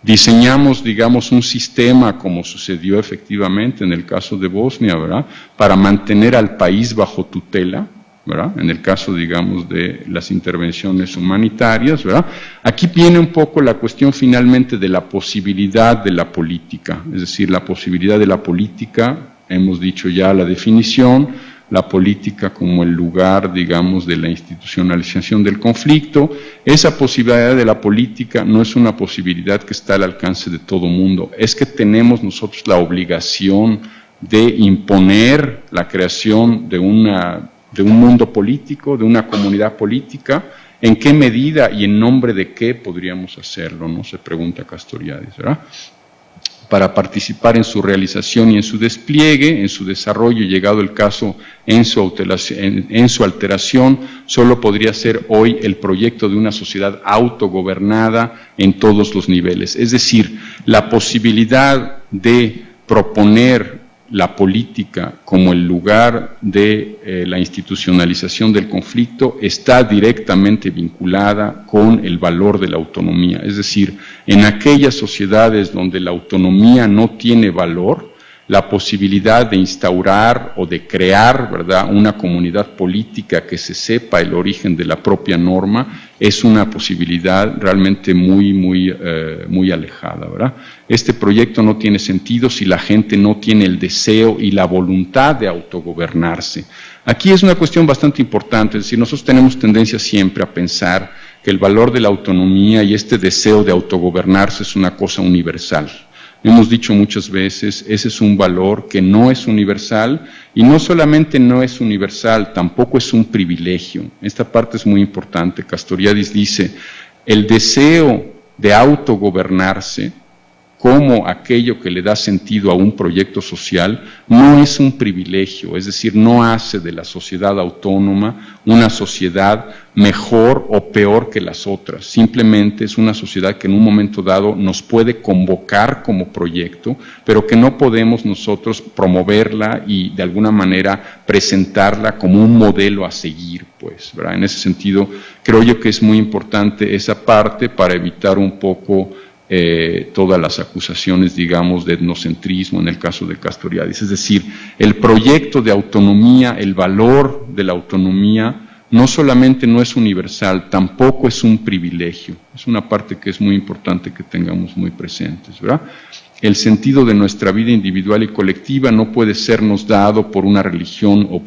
Diseñamos, digamos, un sistema, como sucedió efectivamente en el caso de Bosnia, ¿verdad?, para mantener al país bajo tutela, ¿verdad?, en el caso, digamos, de las intervenciones humanitarias, ¿verdad? Aquí viene un poco la cuestión finalmente de la posibilidad de la política, es decir, la posibilidad de la política, hemos dicho ya la definición, la política como el lugar, digamos, de la institucionalización del conflicto. Esa posibilidad de la política no es una posibilidad que está al alcance de todo mundo, es que tenemos nosotros la obligación de imponer la creación de un mundo político, de una comunidad política. ¿En qué medida y en nombre de qué podríamos hacerlo?, ¿no?, se pregunta Castoriadis, ¿verdad? Para participar en su realización y en su despliegue, en su desarrollo, llegado el caso en su alteración, solo podría ser hoy el proyecto de una sociedad autogobernada en todos los niveles. Es decir, la posibilidad de proponer la política como el lugar de la institucionalización del conflicto está directamente vinculada con el valor de la autonomía. Es decir, en aquellas sociedades donde la autonomía no tiene valor, la posibilidad de instaurar o de crear, ¿verdad?, una comunidad política que se sepa el origen de la propia norma es una posibilidad realmente muy alejada, ¿verdad? Este proyecto no tiene sentido si la gente no tiene el deseo y la voluntad de autogobernarse. Aquí es una cuestión bastante importante, es decir, nosotros tenemos tendencia siempre a pensar que el valor de la autonomía y este deseo de autogobernarse es una cosa universal. Hemos dicho muchas veces, ese es un valor que no es universal, y no solamente no es universal, tampoco es un privilegio. Esta parte es muy importante. Castoriadis dice, el deseo de autogobernarse como aquello que le da sentido a un proyecto social no es un privilegio, es decir, no hace de la sociedad autónoma una sociedad mejor o peor que las otras, simplemente es una sociedad que en un momento dado nos puede convocar como proyecto, pero que no podemos nosotros promoverla y de alguna manera presentarla como un modelo a seguir, pues, ¿verdad? En ese sentido, creo yo que es muy importante esa parte para evitar un poco todas las acusaciones, digamos, de etnocentrismo en el caso de Castoriadis. Es decir, el proyecto de autonomía, el valor de la autonomía, no solamente no es universal, tampoco es un privilegio. Es una parte que es muy importante que tengamos muy presentes, ¿verdad? El sentido de nuestra vida individual y colectiva no puede sernos dado por una religión o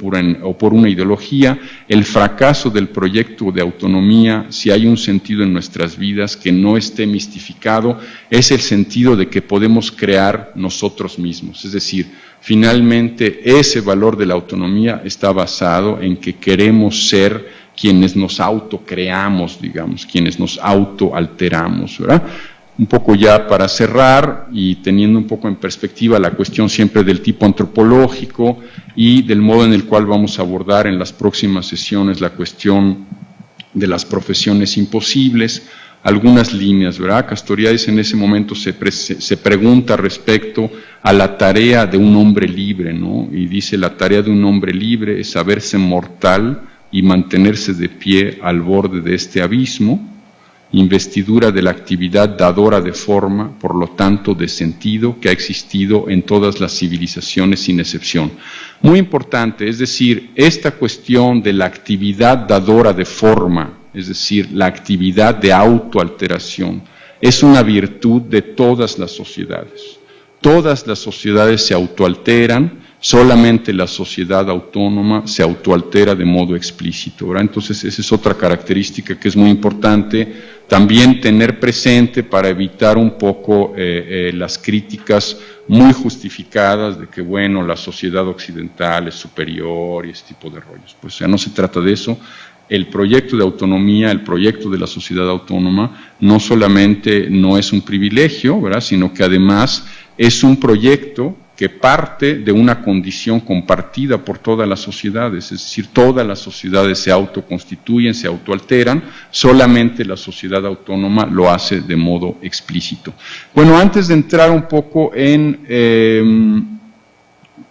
por una ideología. El fracaso del proyecto de autonomía, si hay un sentido en nuestras vidas que no esté mistificado, es el sentido de que podemos crear nosotros mismos. Es decir, finalmente ese valor de la autonomía está basado en que queremos ser quienes nos autocreamos, digamos, quienes nos autoalteramos, ¿verdad? Un poco ya para cerrar y teniendo un poco en perspectiva la cuestión siempre del tipo antropológico y del modo en el cual vamos a abordar en las próximas sesiones la cuestión de las profesiones imposibles, algunas líneas, ¿verdad? Castoriadis en ese momento se pregunta respecto a la tarea de un hombre libre, ¿no? Y dice, la tarea de un hombre libre es saberse mortal y mantenerse de pie al borde de este abismo. investidura de la actividad dadora de forma, por lo tanto de sentido, que ha existido en todas las civilizaciones sin excepción. Muy importante, es decir, esta cuestión de la actividad dadora de forma, es decir, la actividad de autoalteración, es una virtud de todas las sociedades. Todas las sociedades se autoalteran, solamente la sociedad autónoma se autoaltera de modo explícito, ¿verdad? Entonces esa es otra característica que es muy importante también tener presente para evitar un poco las críticas muy justificadas de que, bueno, la sociedad occidental es superior y ese tipo de rollos. Pues, o sea, no se trata de eso. El proyecto de autonomía, el proyecto de la sociedad autónoma, no solamente no es un privilegio, ¿verdad?, sino que además es un proyecto que parte de una condición compartida por todas las sociedades, es decir, todas las sociedades se autoconstituyen, se autoalteran, solamente la sociedad autónoma lo hace de modo explícito. Bueno, antes de entrar un poco en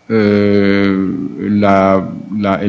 el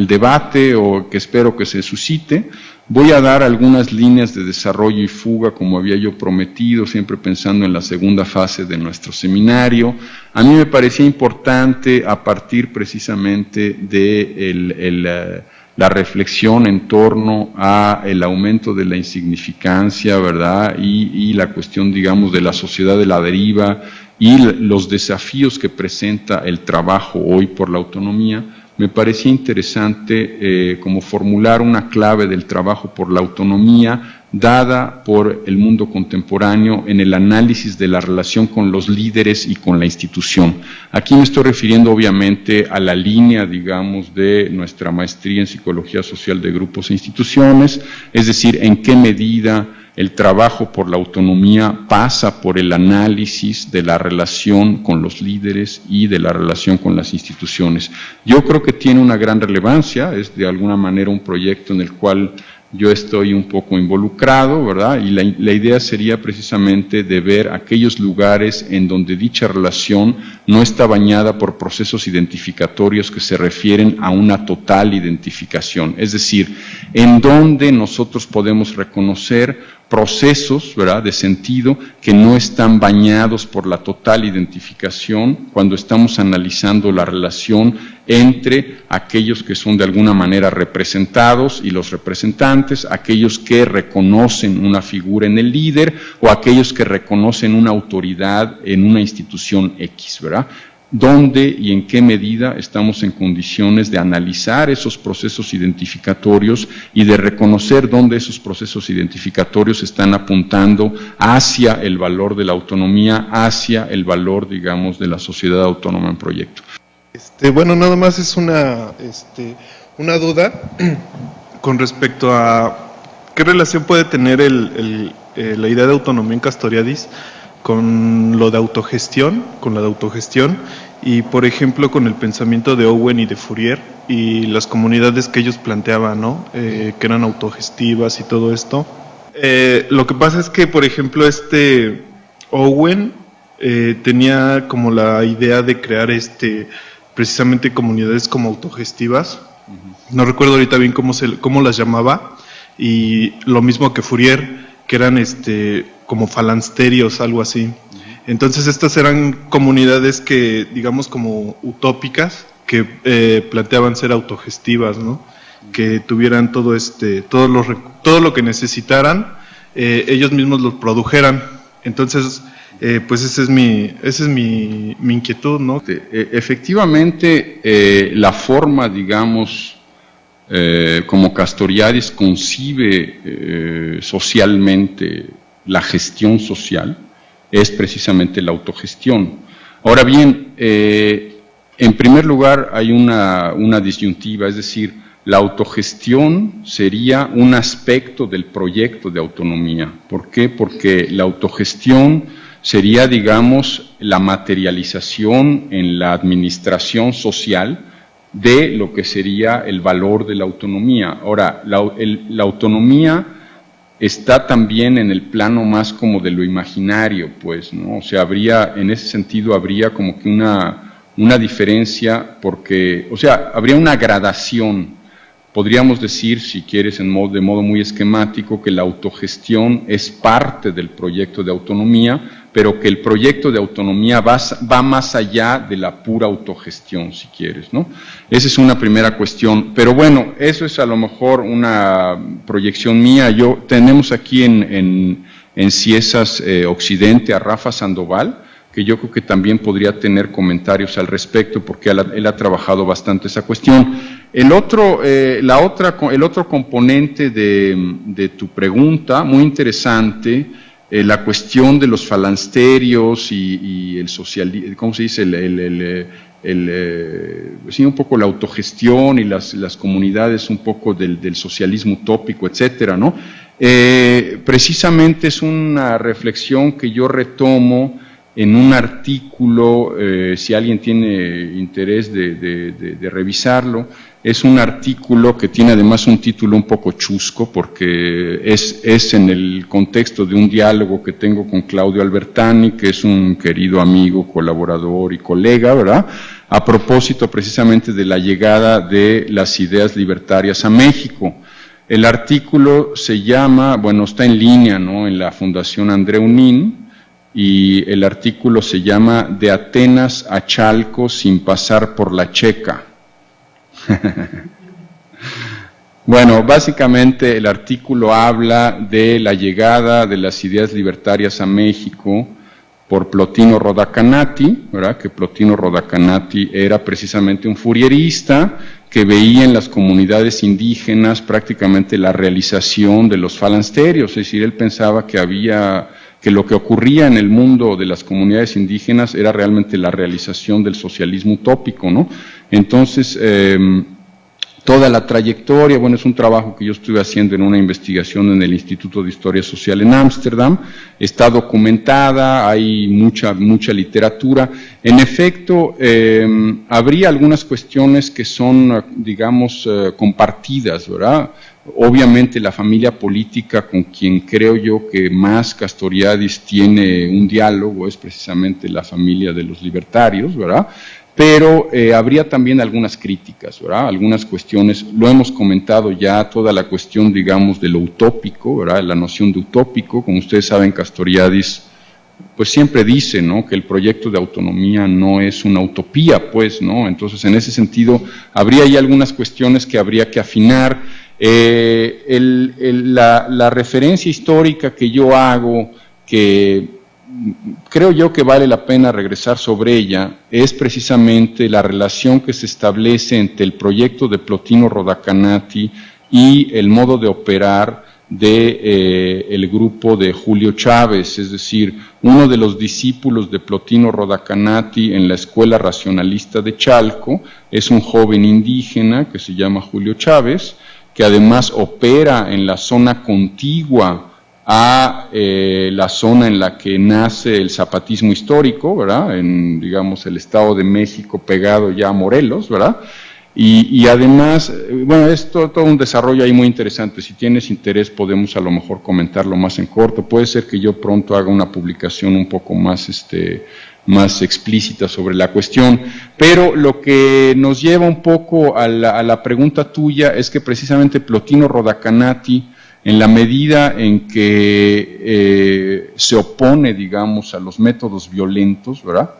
debate o que espero que se suscite, voy a dar algunas líneas de desarrollo y fuga, como había yo prometido, siempre pensando en la segunda fase de nuestro seminario. A mí me parecía importante, a partir precisamente de la reflexión en torno a el aumento de la insignificancia, ¿verdad?, y la cuestión, digamos, de la sociedad de la deriva y los desafíos que presenta el trabajo hoy por la autonomía. Me parecía interesante como formular una clave del trabajo por la autonomía dada por el mundo contemporáneo en el análisis de la relación con los líderes y con la institución. Aquí me estoy refiriendo obviamente a la línea, digamos, de nuestra maestría en Psicología Social de Grupos e Instituciones, es decir, en qué medida el trabajo por la autonomía pasa por el análisis de la relación con los líderes y de la relación con las instituciones. Yo creo que tiene una gran relevancia, es de alguna manera un proyecto en el cual yo estoy un poco involucrado, ¿verdad? Y la idea sería precisamente de ver aquellos lugares en donde dicha relación no está bañada por procesos identificatorios que se refieren a una total identificación, es decir, en donde nosotros podemos reconocer procesos, ¿verdad?, de sentido que no están bañados por la total identificación cuando estamos analizando la relación entre aquellos que son de alguna manera representados y los representantes, aquellos que reconocen una figura en el líder o aquellos que reconocen una autoridad en una institución X, ¿verdad? ¿Dónde y en qué medida estamos en condiciones de analizar esos procesos identificatorios y de reconocer dónde esos procesos identificatorios están apuntando hacia el valor de la autonomía, hacia el valor, digamos, de la sociedad autónoma en proyecto? Bueno, nada más es una duda con respecto a qué relación puede tener la idea de autonomía en Castoriadis con lo de autogestión, con la de autogestión, y por ejemplo con el pensamiento de Owen y de Fourier y las comunidades que ellos planteaban, ¿no? Que eran autogestivas y todo esto. Lo que pasa es que, por ejemplo, Owen tenía como la idea de crear precisamente comunidades como autogestivas. No recuerdo ahorita bien cómo las llamaba, y lo mismo que Fourier, que eran como falansterios, algo así. Entonces estas eran comunidades que, digamos, como utópicas, que planteaban ser autogestivas, ¿no? Que tuvieran todo lo que necesitaran, ellos mismos lo produjeran. Entonces, pues esa es mi inquietud, ¿no? Efectivamente, la forma, digamos, como Castoriadis concibe socialmente la gestión social, es precisamente la autogestión. Ahora bien, en primer lugar hay una disyuntiva, es decir, la autogestión sería un aspecto del proyecto de autonomía. ¿Por qué? Porque la autogestión sería, digamos, la materialización en la administración social de lo que sería el valor de la autonomía. Ahora, la autonomía está también en el plano más como de lo imaginario, pues, ¿no? O sea, en ese sentido habría como que una diferencia porque, o sea, habría una gradación, Podríamos decir, si quieres, de modo muy esquemático, que la autogestión es parte del proyecto de autonomía, pero que el proyecto de autonomía va más allá de la pura autogestión, si quieres, ¿no? Esa es una primera cuestión. Pero bueno, eso es a lo mejor una proyección mía. Tenemos aquí en Ciesas Occidente a Rafa Sandoval, que yo creo que también podría tener comentarios al respecto, porque él ha trabajado bastante esa cuestión. El otro componente de tu pregunta, muy interesante, la cuestión de los falansterios y el socialismo, ¿cómo se dice? Sí, un poco la autogestión y las comunidades, un poco del socialismo utópico, etcétera, ¿no? Precisamente es una reflexión que yo retomo en un artículo, si alguien tiene interés de revisarlo. Es un artículo que tiene además un título un poco chusco, porque es en el contexto de un diálogo que tengo con Claudio Albertani, que es un querido amigo, colaborador y colega, ¿verdad?, a propósito precisamente de la llegada de las ideas libertarias a México. El artículo se llama, bueno, está en línea, ¿no?, en la Fundación Andreu Nin, y el artículo se llama De Atenas a Chalco sin pasar por la Checa. Bueno, básicamente el artículo habla de la llegada de las ideas libertarias a México por Plotino Rodacanati, ¿verdad?, que Plotino Rodacanati era precisamente un fourierista que veía en las comunidades indígenas prácticamente la realización de los falansterios, es decir, él pensaba que lo que ocurría en el mundo de las comunidades indígenas era realmente la realización del socialismo utópico, ¿no? Entonces, toda la trayectoria, bueno, es un trabajo que yo estuve haciendo en una investigación en el Instituto de Historia Social en Ámsterdam, está documentada, hay mucha literatura. En efecto, habría algunas cuestiones que son, digamos, compartidas, ¿verdad? Obviamente la familia política con quien creo yo que más Castoriadis tiene un diálogo es precisamente la familia de los libertarios, ¿verdad? Pero habría también algunas críticas, ¿verdad? Algunas cuestiones, lo hemos comentado ya, toda la cuestión, digamos, de lo utópico, ¿verdad? La noción de utópico, como ustedes saben, Castoriadis pues siempre dice, ¿no?, que el proyecto de autonomía no es una utopía, pues, ¿no? Entonces, en ese sentido, habría ahí algunas cuestiones que habría que afinar. La referencia histórica que yo hago, que creo yo que vale la pena regresar sobre ella, es precisamente la relación que se establece entre el proyecto de Plotino Rodacanati y el modo de operar el grupo de Julio Chávez, es decir, uno de los discípulos de Plotino Rodacanati en la Escuela Racionalista de Chalco es un joven indígena que se llama Julio Chávez, que además opera en la zona contigua a la zona en la que nace el zapatismo histórico, ¿verdad?, en, digamos, el Estado de México pegado ya a Morelos, ¿verdad?, y además, bueno, es todo un desarrollo ahí muy interesante. Si tienes interés podemos a lo mejor comentarlo más en corto. Puede ser que yo pronto haga una publicación un poco más explícita sobre la cuestión, pero lo que nos lleva un poco a la pregunta tuya es que precisamente Plotino Rodacanati, en la medida en que se opone, digamos, a los métodos violentos, ¿verdad?,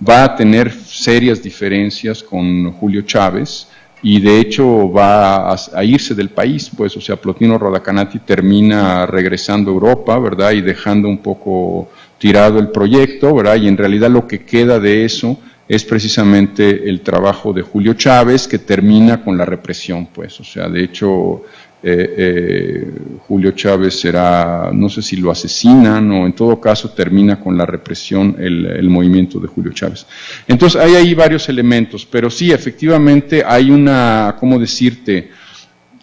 va a tener serias diferencias con Julio Chávez y de hecho va a irse del país, pues, o sea, Plotino Rodacanati termina regresando a Europa, ¿verdad?, y dejando un poco tirado el proyecto, ¿verdad?, y en realidad lo que queda de eso es precisamente el trabajo de Julio Chávez, que termina con la represión, pues, o sea, de hecho Julio Chávez será, no sé si lo asesinan o en todo caso termina con la represión el movimiento de Julio Chávez. Entonces hay ahí varios elementos, pero sí, efectivamente hay una, ¿cómo decirte?,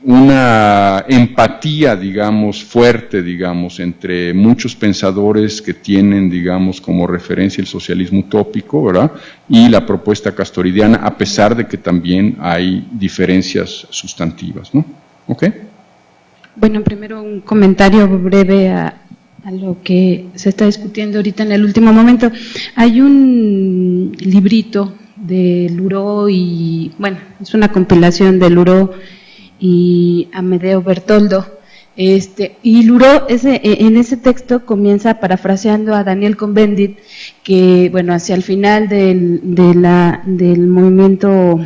una empatía, digamos, fuerte, digamos, entre muchos pensadores que tienen, digamos, como referencia el socialismo utópico, ¿verdad?, y la propuesta castoridiana, a pesar de que también hay diferencias sustantivas, ¿no? ¿Ok? Bueno, primero un comentario breve a lo que se está discutiendo ahorita en el último momento. Hay un librito de Luró y, bueno, es una compilación de Luró y Amedeo Bertoldo. Y Luro en ese texto comienza parafraseando a Daniel Cohn-Bendit, que bueno, hacia el final del movimiento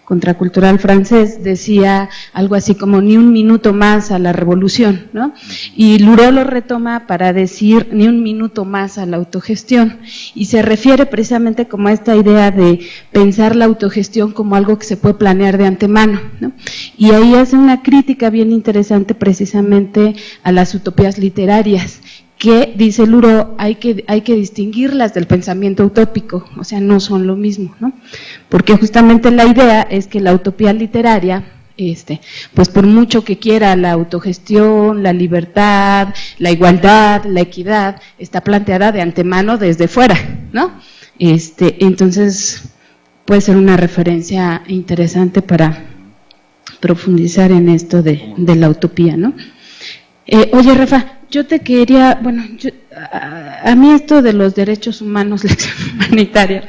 contracultural francés decía algo así como ni un minuto más a la revolución, ¿no? Y Luro lo retoma para decir ni un minuto más a la autogestión, y se refiere precisamente como a esta idea de pensar la autogestión como algo que se puede planear de antemano, ¿no? Y ahí hace una crítica bien interesante precisamente a las utopías literarias, que, dice Luro, hay que distinguirlas del pensamiento utópico, o sea, no son lo mismo, ¿no? Porque justamente la idea es que la utopía literaria, pues por mucho que quiera la autogestión, la libertad, la igualdad, la equidad, está planteada de antemano desde fuera, ¿no? Entonces, puede ser una referencia interesante para profundizar en esto de la utopía, ¿no? Oye, Rafa, yo te quería, bueno, a mí esto de los derechos humanos, lección humanitaria,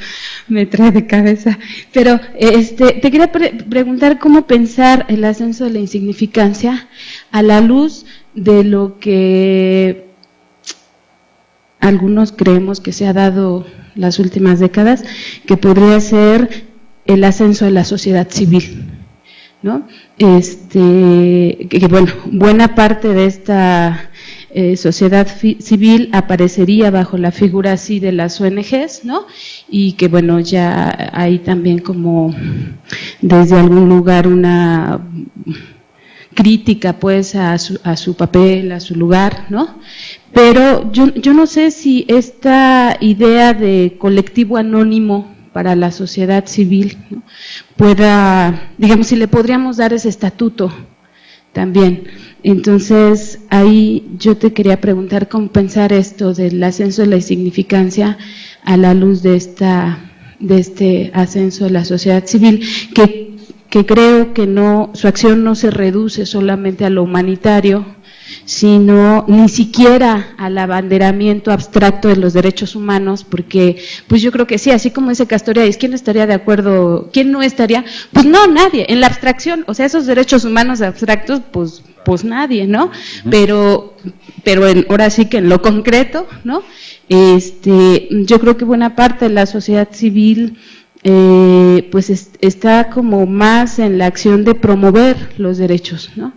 me trae de cabeza, pero te quería preguntar cómo pensar el ascenso de la insignificancia a la luz de lo que algunos creemos que se ha dado las últimas décadas, que podría ser el ascenso de la sociedad civil, ¿no? Que bueno, buena parte de esta sociedad civil aparecería bajo la figura así de las ONGs, ¿no? Y que bueno, ya hay también como desde algún lugar una crítica pues a su papel, a su lugar, ¿no? Pero yo no sé si esta idea de colectivo anónimo para la sociedad civil, ¿no?, pueda, digamos, si le podríamos dar ese estatuto también. Entonces, ahí yo te quería preguntar cómo pensar esto del ascenso de la insignificancia a la luz de este ascenso de la sociedad civil, que creo que su acción no se reduce solamente a lo humanitario, sino ni siquiera al abanderamiento abstracto de los derechos humanos, porque pues yo creo que sí, así como dice Castoriadis, ¿quién estaría de acuerdo? ¿Quién no estaría? Pues no, nadie, en la abstracción, o sea, esos derechos humanos abstractos, pues nadie, ¿no? Pero ahora sí que en lo concreto, ¿no? Yo creo que buena parte de la sociedad civil pues está como más en la acción de promover los derechos, ¿no?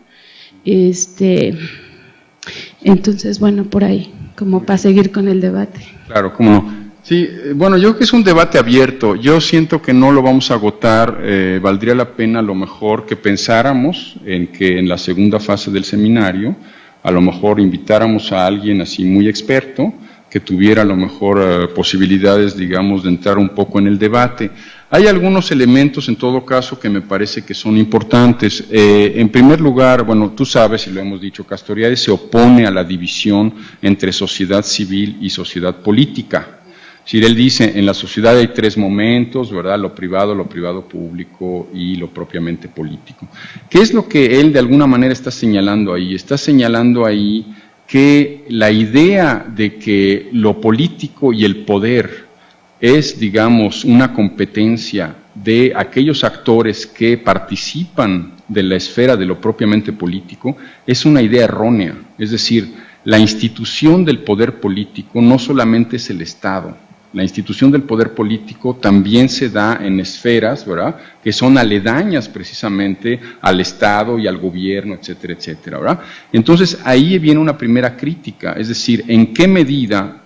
Entonces, bueno, por ahí, como para seguir con el debate. Claro, cómo no. Sí, bueno, yo creo que es un debate abierto. Yo siento que no lo vamos a agotar. Valdría la pena a lo mejor que pensáramos en que en la segunda fase del seminario, a lo mejor invitáramos a alguien así muy experto, que tuviera a lo mejor posibilidades, digamos, de entrar un poco en el debate. Hay algunos elementos, en todo caso, que me parece que son importantes. En primer lugar, bueno, tú sabes, y lo hemos dicho, Castoriadis se opone a la división entre sociedad civil y sociedad política. Es decir, él dice, en la sociedad hay tres momentos, ¿verdad? Lo privado público y lo propiamente político. ¿Qué es lo que él de alguna manera está señalando ahí? Está señalando ahí que la idea de que lo político y el poder es, digamos, una competencia de aquellos actores que participan de la esfera de lo propiamente político, es una idea errónea. Es decir, la institución del poder político no solamente es el Estado, la institución del poder político también se da en esferas, ¿verdad?, que son aledañas precisamente al Estado y al gobierno, etcétera, etcétera, ¿verdad? Entonces, ahí viene una primera crítica, es decir, en qué medida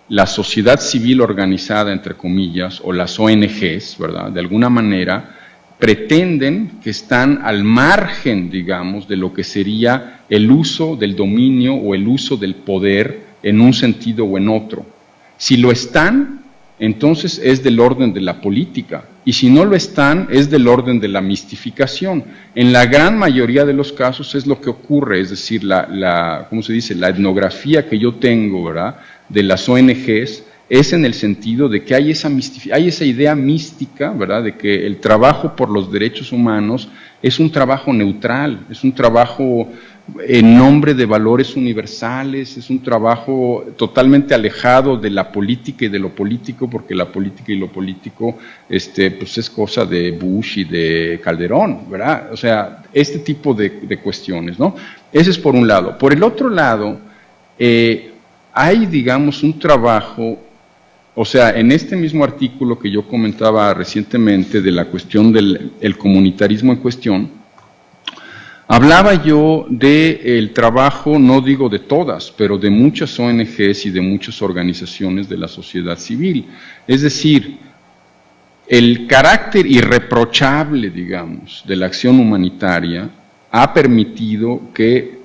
la sociedad civil organizada, entre comillas, o las ONGs, ¿verdad?, de alguna manera, pretenden que están al margen, digamos, de lo que sería el uso del dominio o el uso del poder en un sentido o en otro. Si lo están, entonces es del orden de la política, y si no lo están, es del orden de la mistificación. En la gran mayoría de los casos es lo que ocurre, es decir, ¿cómo se dice?, la etnografía que yo tengo, ¿verdad?, de las ONGs, es en el sentido de que hay esa idea mística, ¿verdad?, de que el trabajo por los derechos humanos es un trabajo neutral, es un trabajo en nombre de valores universales, es un trabajo totalmente alejado de la política y de lo político, porque la política y lo político pues es cosa de Bush y de Calderón, ¿verdad? O sea, este tipo de cuestiones, ¿no? Ese es por un lado. Por el otro lado, hay, digamos, un trabajo, o sea, en este mismo artículo que yo comentaba recientemente de la cuestión del comunitarismo en cuestión, hablaba yo del trabajo, no digo de todas, pero de muchas ONGs y de muchas organizaciones de la sociedad civil. Es decir, el carácter irreprochable, digamos, de la acción humanitaria ha permitido que,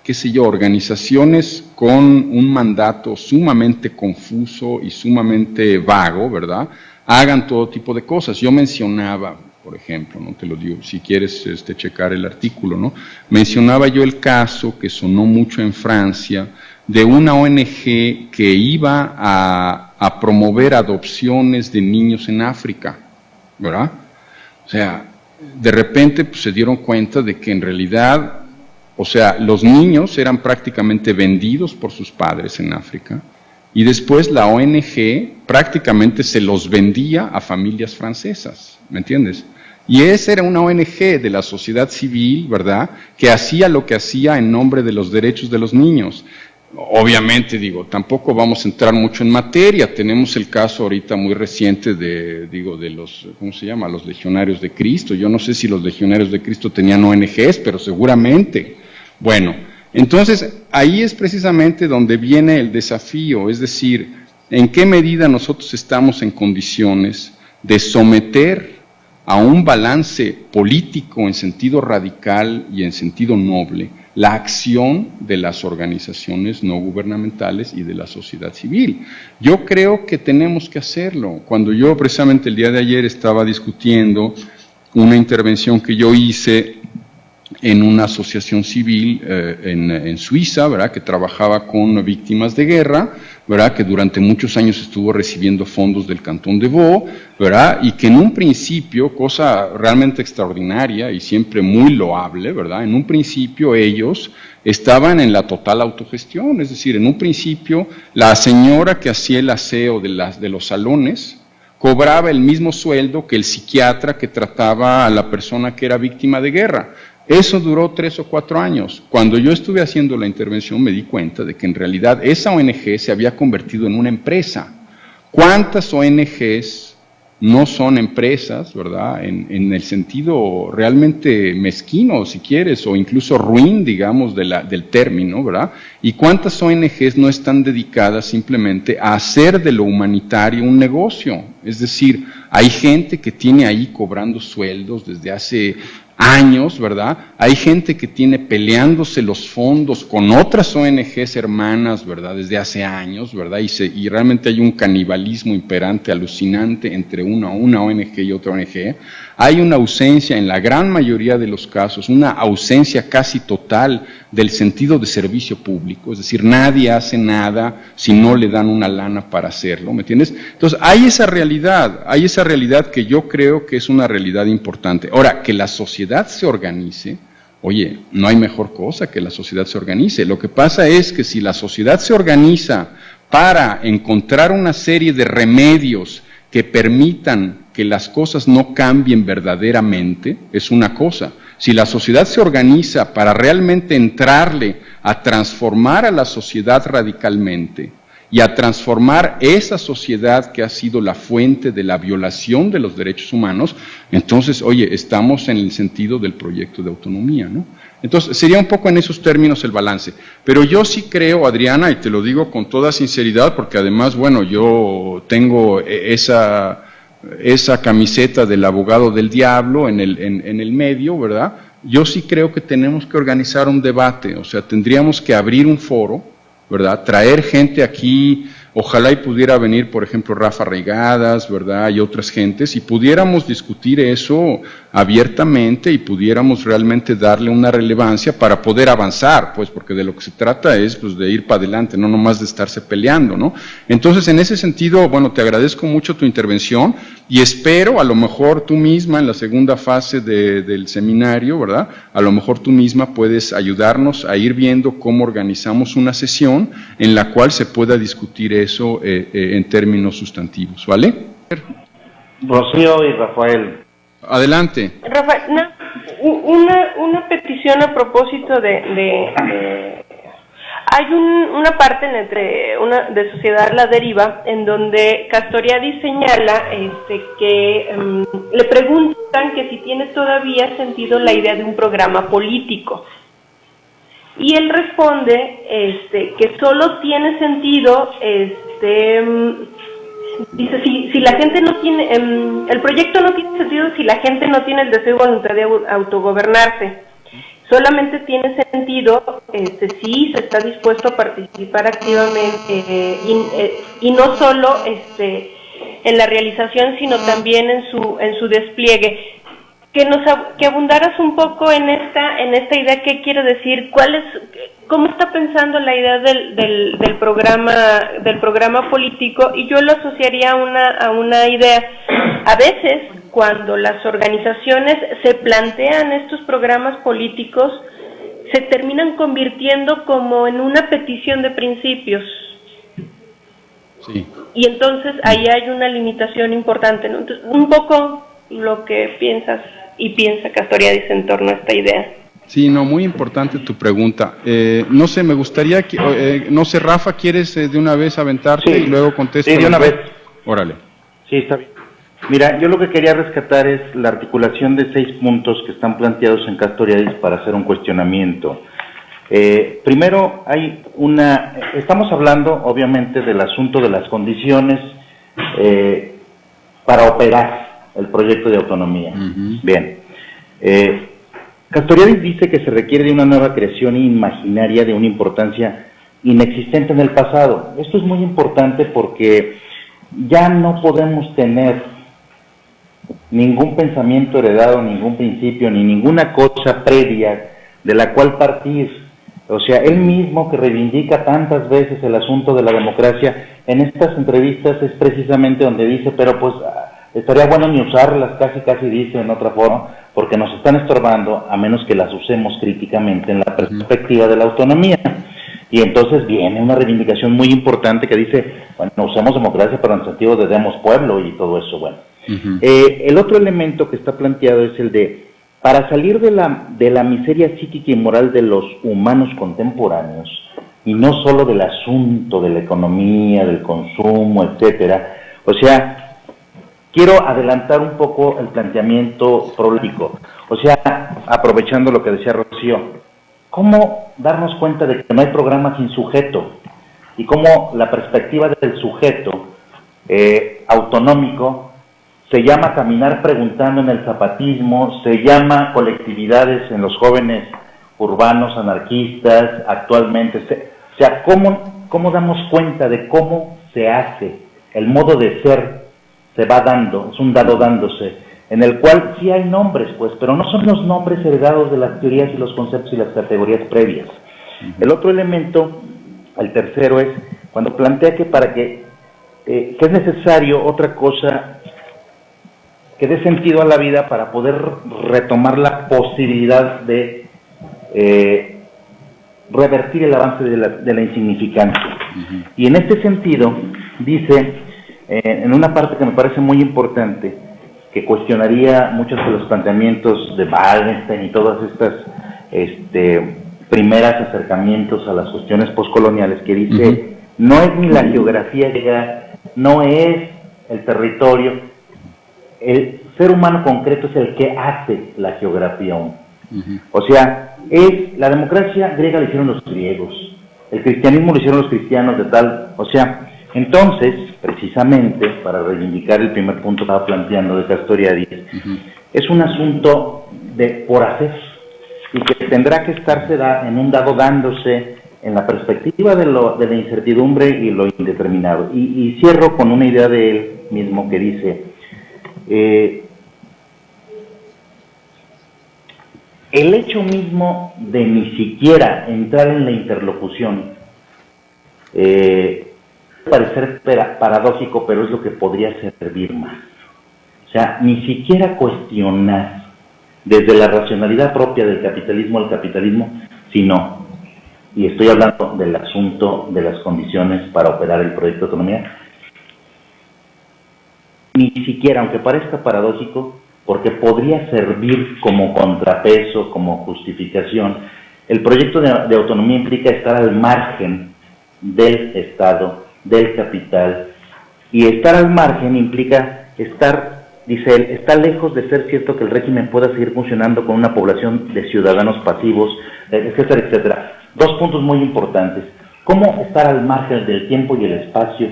qué sé yo, organizaciones con un mandato sumamente confuso y sumamente vago, ¿verdad?, hagan todo tipo de cosas. Yo mencionaba, por ejemplo, no te lo digo, si quieres checar el artículo, ¿no? Mencionaba yo el caso que sonó mucho en Francia de una ONG que iba a promover adopciones de niños en África, ¿verdad? O sea, de repente pues, se dieron cuenta de que en realidad, o sea, los niños eran prácticamente vendidos por sus padres en África y después la ONG prácticamente se los vendía a familias francesas, ¿me entiendes? Y esa era una ONG de la sociedad civil, ¿verdad?, que hacía lo que hacía en nombre de los derechos de los niños. Obviamente, digo, tampoco vamos a entrar mucho en materia, tenemos el caso ahorita muy reciente de los, ¿cómo se llama?, los legionarios de Cristo. Yo no sé si los legionarios de Cristo tenían ONGs, pero seguramente. Bueno, entonces, ahí es precisamente donde viene el desafío, es decir, en qué medida nosotros estamos en condiciones de someter a un balance político en sentido radical y en sentido noble la acción de las organizaciones no gubernamentales y de la sociedad civil. Yo creo que tenemos que hacerlo. Cuando yo precisamente el día de ayer estaba discutiendo una intervención que yo hice en una asociación civil en Suiza, ¿verdad?, que trabajaba con víctimas de guerra, ¿verdad?, que durante muchos años estuvo recibiendo fondos del Cantón de Vaud, ¿verdad?, y que en un principio, cosa realmente extraordinaria y siempre muy loable, ¿verdad?, en un principio ellos estaban en la total autogestión, es decir, en un principio la señora que hacía el aseo de los salones cobraba el mismo sueldo que el psiquiatra que trataba a la persona que era víctima de guerra. Eso duró 3 o 4 años. Cuando yo estuve haciendo la intervención me di cuenta de que en realidad esa ONG se había convertido en una empresa. ¿Cuántas ONGs no son empresas, verdad, en el sentido realmente mezquino, si quieres, o incluso ruin, digamos, del término, verdad? ¿Y cuántas ONGs no están dedicadas simplemente a hacer de lo humanitario un negocio? Es decir, hay gente que tiene ahí cobrando sueldos desde hace años, ¿verdad? Hay gente que tiene peleándose los fondos con otras ONGs hermanas, ¿verdad?, desde hace años, ¿verdad? Y realmente hay un canibalismo imperante, alucinante, entre una ONG y otra ONG. Hay una ausencia, en la gran mayoría de los casos, una ausencia casi total del sentido de servicio público, es decir, nadie hace nada si no le dan una lana para hacerlo, ¿me entiendes? Entonces, hay esa realidad que yo creo que es una realidad importante. Ahora, que la sociedad se organice, oye, no hay mejor cosa que la sociedad se organice. Lo que pasa es que si la sociedad se organiza para encontrar una serie de remedios que permitan que las cosas no cambien verdaderamente, es una cosa. Si la sociedad se organiza para realmente entrarle a transformar a la sociedad radicalmente y a transformar esa sociedad que ha sido la fuente de la violación de los derechos humanos, entonces, oye, estamos en el sentido del proyecto de autonomía, ¿no? Entonces, sería un poco en esos términos el balance. Pero yo sí creo, Adriana, y te lo digo con toda sinceridad, porque además, bueno, yo tengo esa camiseta del abogado del diablo en el medio, ¿verdad? Yo sí creo que tenemos que organizar un debate, o sea, tendríamos que abrir un foro, ¿verdad? Traer gente aquí, Ojalá y pudiera venir, por ejemplo, Rafa Reigadas, ¿verdad? Y otras gentes, y pudiéramos discutir eso abiertamente y pudiéramos realmente darle una relevancia para poder avanzar, pues, porque de lo que se trata es, pues, de ir para adelante, no nomás de estarse peleando, ¿no? Entonces, en ese sentido, bueno, te agradezco mucho tu intervención y espero, a lo mejor tú misma, en la segunda fase del seminario, ¿verdad? A lo mejor tú misma puedes ayudarnos a ir viendo cómo organizamos una sesión en la cual se pueda discutir eso en términos sustantivos, ¿vale? Rocío y Rafael. Adelante. Rafael, una petición a propósito hay una parte de Sociedad La Deriva en donde Castoriadis señala que le preguntan que si tiene todavía sentido la idea de un programa político. Y él responde que solo tiene sentido, dice, si la gente no tiene, el proyecto no tiene sentido si la gente no tiene el deseo y voluntad de autogobernarse. Solamente tiene sentido si se está dispuesto a participar activamente y no solo en la realización, sino también en su despliegue. Que abundaras un poco en esta idea. ¿Qué quiero decir? ¿Cómo está pensando la idea del programa político? Y yo lo asociaría a una idea. A veces, cuando las organizaciones se plantean estos programas políticos, se terminan convirtiendo como en una petición de principios. Sí. Y entonces ahí hay una limitación importante, ¿no? Entonces, un poco lo que piensa Castoriadis en torno a esta idea. Sí, no, muy importante tu pregunta. No sé, me gustaría que, no sé, Rafa, ¿quieres de una vez aventarte y luego contesto? Sí, de una vez. Órale. Sí, está bien. Mira, yo lo que quería rescatar es la articulación de 6 puntos que están planteados en Castoriadis para hacer un cuestionamiento. Primero, estamos hablando, obviamente, del asunto de las condiciones para operar el proyecto de autonomía. Bien. Castoriadis dice que se requiere de una nueva creación imaginaria de una importancia inexistente en el pasado. Esto es muy importante porque ya no podemos tener ningún pensamiento heredado, ningún principio, ni ninguna cosa previa de la cual partir. O sea, él mismo que reivindica tantas veces el asunto de la democracia, en estas entrevistas es precisamente donde dice, pero pues estaría bueno ni usarlas, casi dice en otra forma, porque nos están estorbando a menos que las usemos críticamente en la perspectiva de la autonomía. Y entonces viene una reivindicación muy importante que dice, bueno, usamos democracia pero en sentido de demos pueblo y todo eso, bueno. El otro elemento que está planteado es el de, para salir de la miseria psíquica y moral de los humanos contemporáneos, y no solo del asunto de la economía, del consumo, etcétera, o sea, quiero adelantar un poco el planteamiento problemático, o sea, aprovechando lo que decía Rocío, ¿cómo darnos cuenta de que no hay programa sin sujeto? Y cómo la perspectiva del sujeto autonómico se llama caminar preguntando en el zapatismo, se llama colectividades en los jóvenes urbanos anarquistas actualmente. O sea, ¿cómo damos cuenta de cómo se hace? El modo de ser se va dando, es un dado dándose, en el cual sí hay nombres, pues, pero no son los nombres heredados de las teorías y los conceptos y las categorías previas. El otro elemento, el tercero, es cuando plantea que que es necesario otra cosa que dé sentido a la vida para poder retomar la posibilidad de revertir el avance de la insignificancia. Y en este sentido, dice, en una parte que me parece muy importante, que cuestionaría muchos de los planteamientos de Wallenstein y todas estas primeros acercamientos a las cuestiones postcoloniales, que dice, no es ni la geografía griega, no es el territorio, el ser humano concreto es el que hace la geografía. O sea, la democracia griega la hicieron los griegos, el cristianismo lo hicieron los cristianos de tal, o sea, entonces, precisamente, para reivindicar el primer punto que estaba planteando de Castoriadis, es un asunto de por hacer, y que tendrá que estarse en un dado dándose en la perspectiva de la incertidumbre y lo indeterminado. Y cierro con una idea de él mismo que dice, el hecho mismo de ni siquiera entrar en la interlocución puede parecer paradójico, pero es lo que podría servir más. O sea, ni siquiera cuestionar desde la racionalidad propia del capitalismo al capitalismo, sino, y estoy hablando del asunto de las condiciones para operar el proyecto de autonomía, ni siquiera, aunque parezca paradójico, porque podría servir como contrapeso, como justificación, el proyecto de autonomía implica estar al margen del Estado, del capital, y estar al margen implica estar, dice él, está lejos de ser cierto que el régimen pueda seguir funcionando con una población de ciudadanos pasivos, etcétera, etcétera. Dos puntos muy importantes: cómo estar al margen del tiempo y el espacio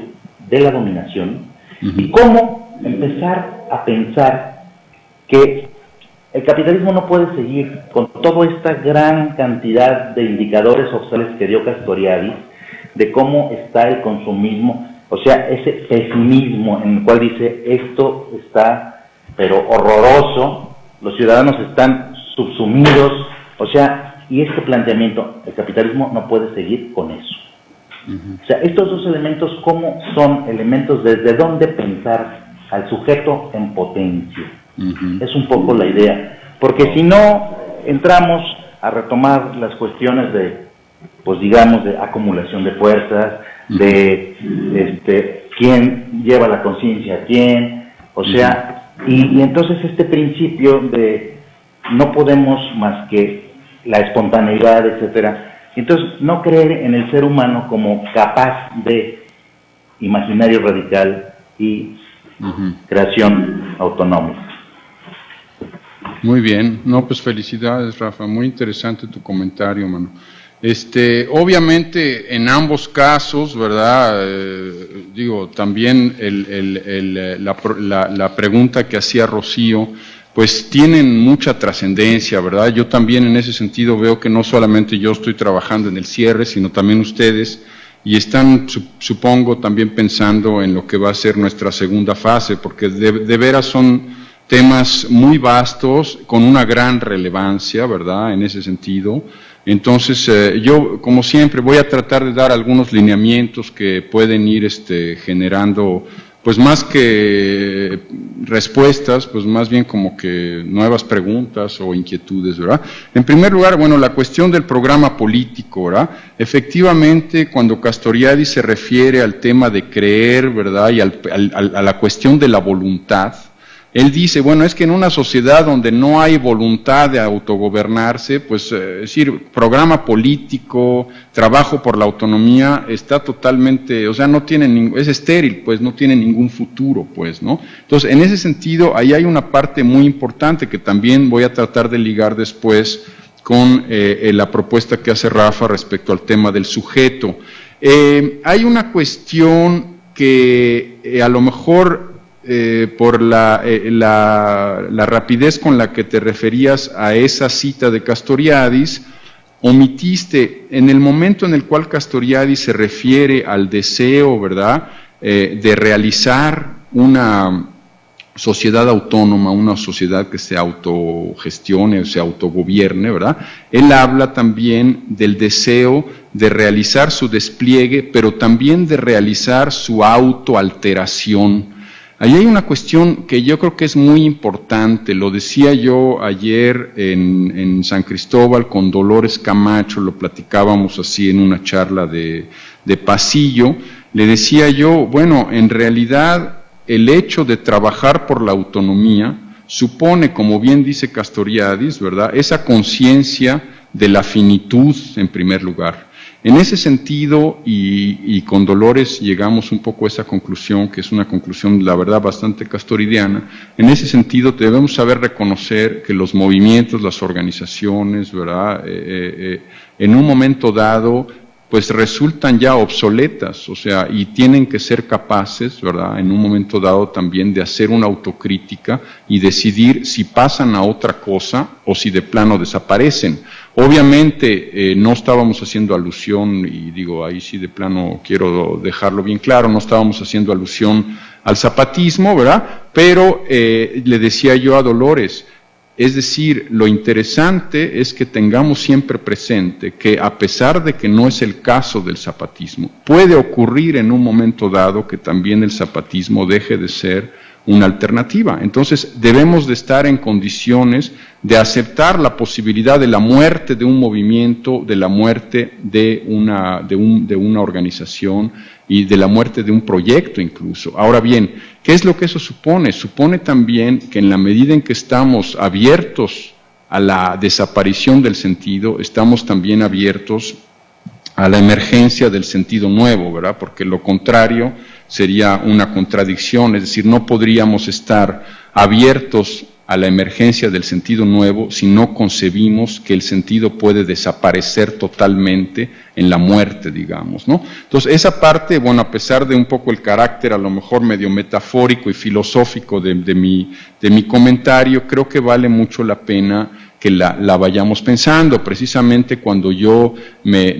de la dominación, y cómo empezar a pensar que el capitalismo no puede seguir con toda esta gran cantidad de indicadores sociales que dio Castoriadis, de cómo está el consumismo, o sea, ese pesimismo en el cual dice, esto está, pero horroroso, los ciudadanos están subsumidos, o sea, y este planteamiento, el capitalismo no puede seguir con eso. O sea, estos dos elementos, ¿cómo son elementos desde dónde pensar al sujeto en potencia? Es un poco la idea, porque si no entramos a retomar las cuestiones de, pues digamos, de acumulación de fuerzas, de quién lleva la conciencia a quién, o sea, y entonces este principio de no podemos más que la espontaneidad, etcétera, entonces no creer en el ser humano como capaz de imaginario radical y creación autonómica. Muy bien, no, pues felicidades, Rafa, muy interesante tu comentario, mano. Obviamente en ambos casos, ¿verdad? Digo, también la pregunta que hacía Rocío, pues tienen mucha trascendencia, ¿verdad? Yo también en ese sentido veo que no solamente yo estoy trabajando en el cierre, sino también ustedes, y están, supongo, también pensando en lo que va a ser nuestra segunda fase, porque de veras son temas muy vastos, con una gran relevancia, ¿verdad?, en ese sentido. Entonces, yo, como siempre, voy a tratar de dar algunos lineamientos que pueden ir generando, pues más que respuestas, pues más bien como que nuevas preguntas o inquietudes, ¿verdad? En primer lugar, bueno, la cuestión del programa político, ¿verdad? Efectivamente, cuando Castoriadis se refiere al tema de creer, ¿verdad?, y a la cuestión de la voluntad, él dice, bueno, es que en una sociedad donde no hay voluntad de autogobernarse, pues, es decir, programa político, trabajo por la autonomía, está totalmente, o sea, no tiene es estéril, pues, no tiene ningún futuro, pues, ¿no? Entonces, en ese sentido, ahí hay una parte muy importante que también voy a tratar de ligar después con la propuesta que hace Rafa respecto al tema del sujeto. Hay una cuestión que a lo mejor por la rapidez con la que te referías a esa cita de Castoriadis, omitiste en el momento en el cual Castoriadis se refiere al deseo, ¿verdad?, de realizar una sociedad autónoma, una sociedad que se autogestione o se autogobierne, ¿verdad? Él habla también del deseo de realizar su despliegue, pero también de realizar su autoalteración. Ahí hay una cuestión que yo creo que es muy importante, lo decía yo ayer en San Cristóbal con Dolores Camacho, lo platicábamos así en una charla de pasillo, le decía yo, bueno, en realidad el hecho de trabajar por la autonomía supone, como bien dice Castoriadis, ¿verdad?, esa conciencia de la finitud en primer lugar. En ese sentido, y con Dolores llegamos un poco a esa conclusión, que es una conclusión, la verdad, bastante castoridiana. En ese sentido, debemos saber reconocer que los movimientos, las organizaciones, ¿verdad?, en un momento dado, pues resultan ya obsoletas, o sea, y tienen que ser capaces, ¿verdad?, en un momento dado también de hacer una autocrítica y decidir si pasan a otra cosa o si de plano desaparecen. Obviamente no estábamos haciendo alusión, y digo, ahí sí de plano quiero dejarlo bien claro, no estábamos haciendo alusión al zapatismo, ¿verdad?, pero le decía yo a Dolores, es decir, lo interesante es que tengamos siempre presente que a pesar de que no es el caso del zapatismo, puede ocurrir en un momento dado que también el zapatismo deje de ser una alternativa. Entonces debemos de estar en condiciones de aceptar la posibilidad de la muerte de un movimiento, de la muerte de una organización y de la muerte de un proyecto incluso. Ahora bien, ¿qué es lo que eso supone? Supone también que en la medida en que estamos abiertos a la desaparición del sentido, estamos también abiertos a la emergencia del sentido nuevo, ¿verdad? Porque lo contrario sería una contradicción, es decir, no podríamos estar abiertos a la emergencia del sentido nuevo si no concebimos que el sentido puede desaparecer totalmente en la muerte, digamos, ¿no? Entonces, esa parte, bueno, a pesar de un poco el carácter a lo mejor medio metafórico y filosófico de mi comentario, creo que vale mucho la pena que la vayamos pensando. Precisamente cuando yo me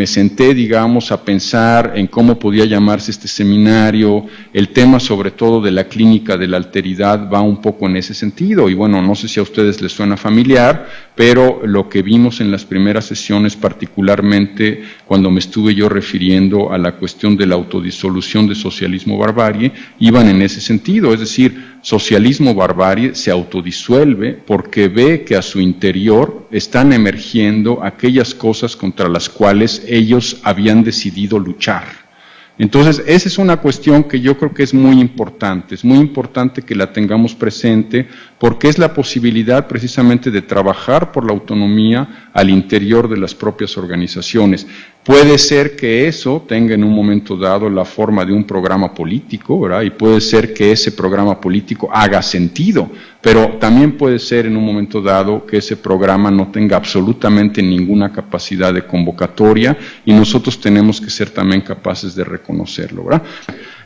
senté, digamos, a pensar en cómo podía llamarse este seminario, el tema sobre todo de la clínica de la alteridad va un poco en ese sentido, y bueno, no sé si a ustedes les suena familiar, pero lo que vimos en las primeras sesiones, particularmente cuando me estuve yo refiriendo a la cuestión de la autodisolución de socialismo-barbarie, iban en ese sentido, es decir, socialismo-barbarie se autodisuelve porque ve que a su interior están emergiendo aquellas cosas contra las cuales ellos habían decidido luchar. Entonces, esa es una cuestión que yo creo que es muy importante que la tengamos presente, porque es la posibilidad precisamente de trabajar por la autonomía al interior de las propias organizaciones. Puede ser que eso tenga en un momento dado la forma de un programa político, ¿verdad? Y puede ser que ese programa político haga sentido, pero también puede ser en un momento dado que ese programa no tenga absolutamente ninguna capacidad de convocatoria, y nosotros tenemos que ser también capaces de reconocerlo, ¿verdad?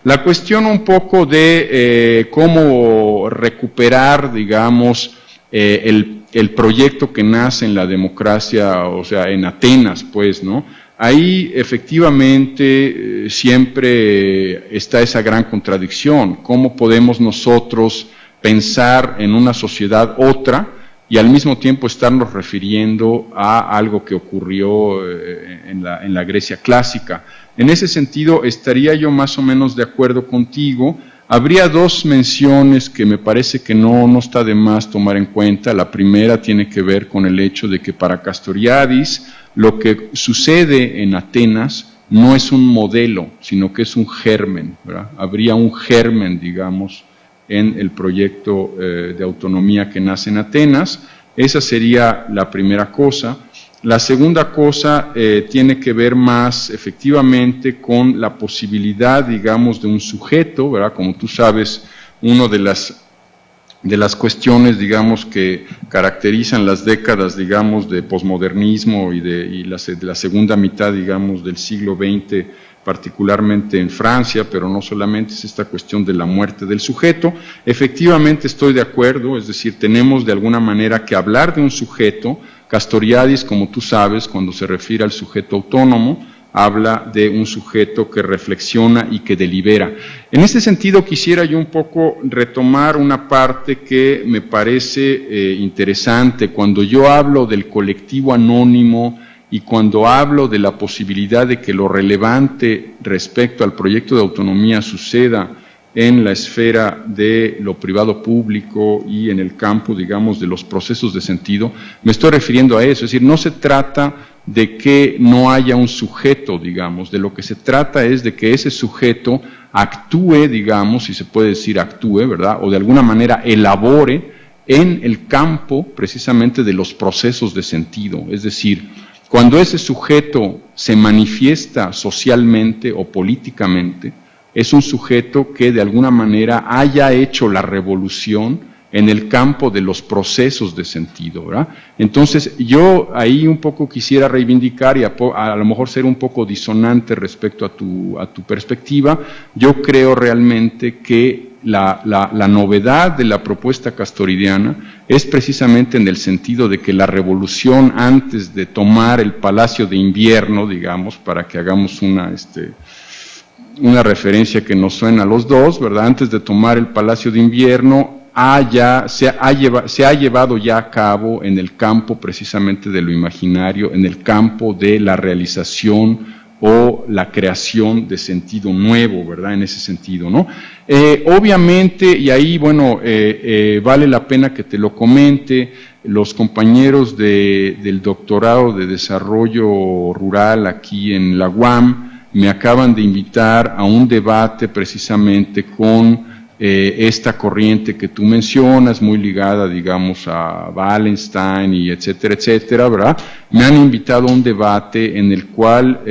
La cuestión un poco de cómo recuperar, digamos, el proyecto que nace en la democracia, o sea, en Atenas, pues, ¿no? Ahí efectivamente siempre está esa gran contradicción. ¿Cómo podemos nosotros pensar en una sociedad otra y al mismo tiempo estarnos refiriendo a algo que ocurrió en la Grecia clásica? En ese sentido, estaría yo más o menos de acuerdo contigo. Habría dos menciones que me parece que no está de más tomar en cuenta. La primera tiene que ver con el hecho de que para Castoriadis lo que sucede en Atenas no es un modelo, sino que es un germen, ¿verdad? Habría un germen, digamos, en el proyecto de autonomía que nace en Atenas. Esa sería la primera cosa. La segunda cosa tiene que ver más efectivamente con la posibilidad, digamos, de un sujeto, ¿verdad? Como tú sabes, una de las cuestiones, digamos, que caracterizan las décadas, digamos, de posmodernismo y de la segunda mitad, digamos, del siglo XX, particularmente en Francia, pero no solamente, es esta cuestión de la muerte del sujeto. Efectivamente estoy de acuerdo, es decir, tenemos de alguna manera que hablar de un sujeto. Castoriadis, como tú sabes, cuando se refiere al sujeto autónomo, habla de un sujeto que reflexiona y que delibera. En este sentido, quisiera yo un poco retomar una parte que me parece interesante. Cuando yo hablo del colectivo anónimo y cuando hablo de la posibilidad de que lo relevante respecto al proyecto de autonomía suceda en la esfera de lo privado público y en el campo, digamos, de los procesos de sentido, me estoy refiriendo a eso. Es decir, no se trata de que no haya un sujeto, digamos, de lo que se trata es de que ese sujeto actúe, digamos, si se puede decir actúe, ¿verdad?, o de alguna manera elabore en el campo precisamente de los procesos de sentido. Es decir, cuando ese sujeto se manifiesta socialmente o políticamente, es un sujeto que de alguna manera haya hecho la revolución en el campo de los procesos de sentido, ¿verdad? Entonces, yo ahí un poco quisiera reivindicar y a lo mejor ser un poco disonante respecto a tu perspectiva. Yo creo realmente que la novedad de la propuesta castoridiana es precisamente en el sentido de que la revolución, antes de tomar el Palacio de Invierno, digamos, para que hagamos una referencia que nos suena a los dos, ¿verdad? Antes de tomar el Palacio de Invierno, se ha llevado ya a cabo en el campo precisamente de lo imaginario, en el campo de la realización o la creación de sentido nuevo, ¿verdad? En ese sentido, ¿no? Obviamente, y ahí, bueno, vale la pena que te lo comente, los compañeros del doctorado de desarrollo rural aquí en la UAM me acaban de invitar a un debate precisamente con esta corriente que tú mencionas, muy ligada, digamos, a Wallenstein y etcétera, etcétera, ¿verdad? Me han invitado a un debate en el cual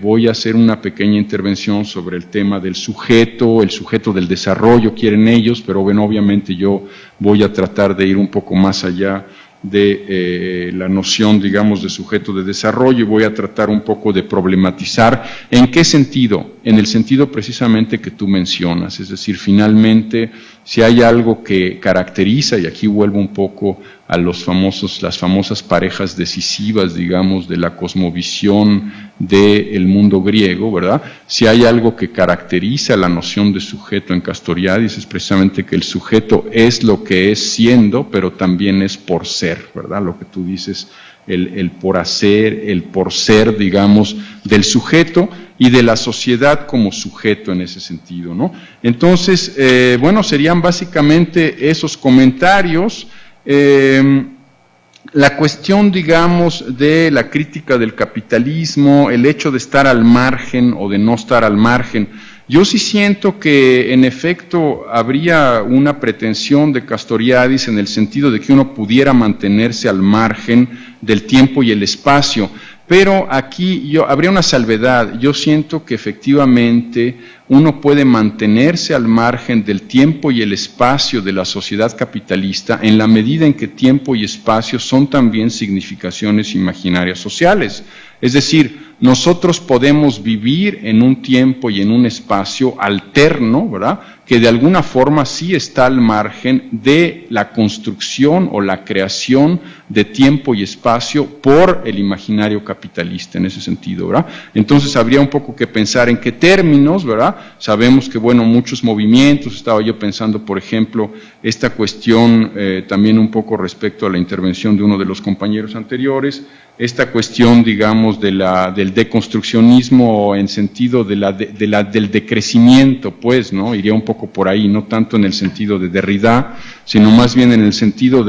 voy a hacer una pequeña intervención sobre el tema del sujeto, el sujeto del desarrollo, quieren ellos, pero bueno, obviamente yo voy a tratar de ir un poco más allá de la noción, digamos, de sujeto de desarrollo, y voy a tratar un poco de problematizar en qué sentido, en el sentido precisamente que tú mencionas, es decir, finalmente, si hay algo que caracteriza, y aquí vuelvo un poco a las famosas parejas decisivas, digamos, de la cosmovisión del mundo griego, ¿verdad? Si hay algo que caracteriza la noción de sujeto en Castoriadis, es precisamente que el sujeto es lo que es siendo, pero también es por ser, ¿verdad? Lo que tú dices, el por hacer, el por ser, digamos, del sujeto y de la sociedad como sujeto en ese sentido, ¿no? Entonces, bueno, serían básicamente esos comentarios. La cuestión, digamos, de la crítica del capitalismo, el hecho de estar al margen o de no estar al margen, yo sí siento que en efecto habría una pretensión de Castoriadis en el sentido de que uno pudiera mantenerse al margen del tiempo y el espacio, pero aquí habría una salvedad. Yo siento que efectivamente uno puede mantenerse al margen del tiempo y el espacio de la sociedad capitalista en la medida en que tiempo y espacio son también significaciones imaginarias sociales. Es decir, nosotros podemos vivir en un tiempo y en un espacio alterno, ¿verdad?, que de alguna forma sí está al margen de la construcción o la creación de tiempo y espacio por el imaginario capitalista en ese sentido, ¿verdad? Entonces habría un poco que pensar en qué términos, ¿verdad? Sabemos que, bueno, muchos movimientos, estaba yo pensando, por ejemplo, esta cuestión también un poco respecto a la intervención de uno de los compañeros anteriores, esta cuestión, digamos, del deconstruccionismo en sentido del decrecimiento, pues, ¿no? Iría un poco por ahí, no tanto en el sentido de Derrida, sino más bien en el sentido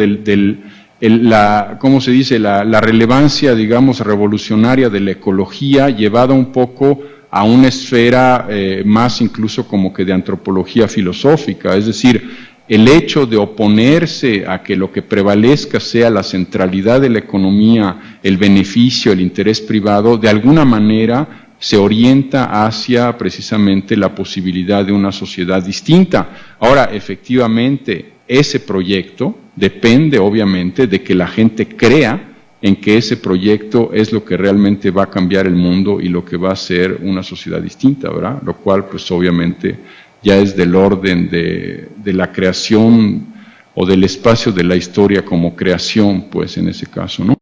¿cómo se dice?, la relevancia, digamos, revolucionaria de la ecología llevada un poco a una esfera más incluso como que de antropología filosófica, es decir, el hecho de oponerse a que lo que prevalezca sea la centralidad de la economía, el beneficio, el interés privado, de alguna manera se orienta hacia precisamente la posibilidad de una sociedad distinta. Ahora, efectivamente, ese proyecto depende obviamente de que la gente crea en que ese proyecto es lo que realmente va a cambiar el mundo y lo que va a ser una sociedad distinta, ¿verdad? Lo cual, pues obviamente, ya es del orden de la creación o del espacio de la historia como creación, pues en ese caso, ¿no?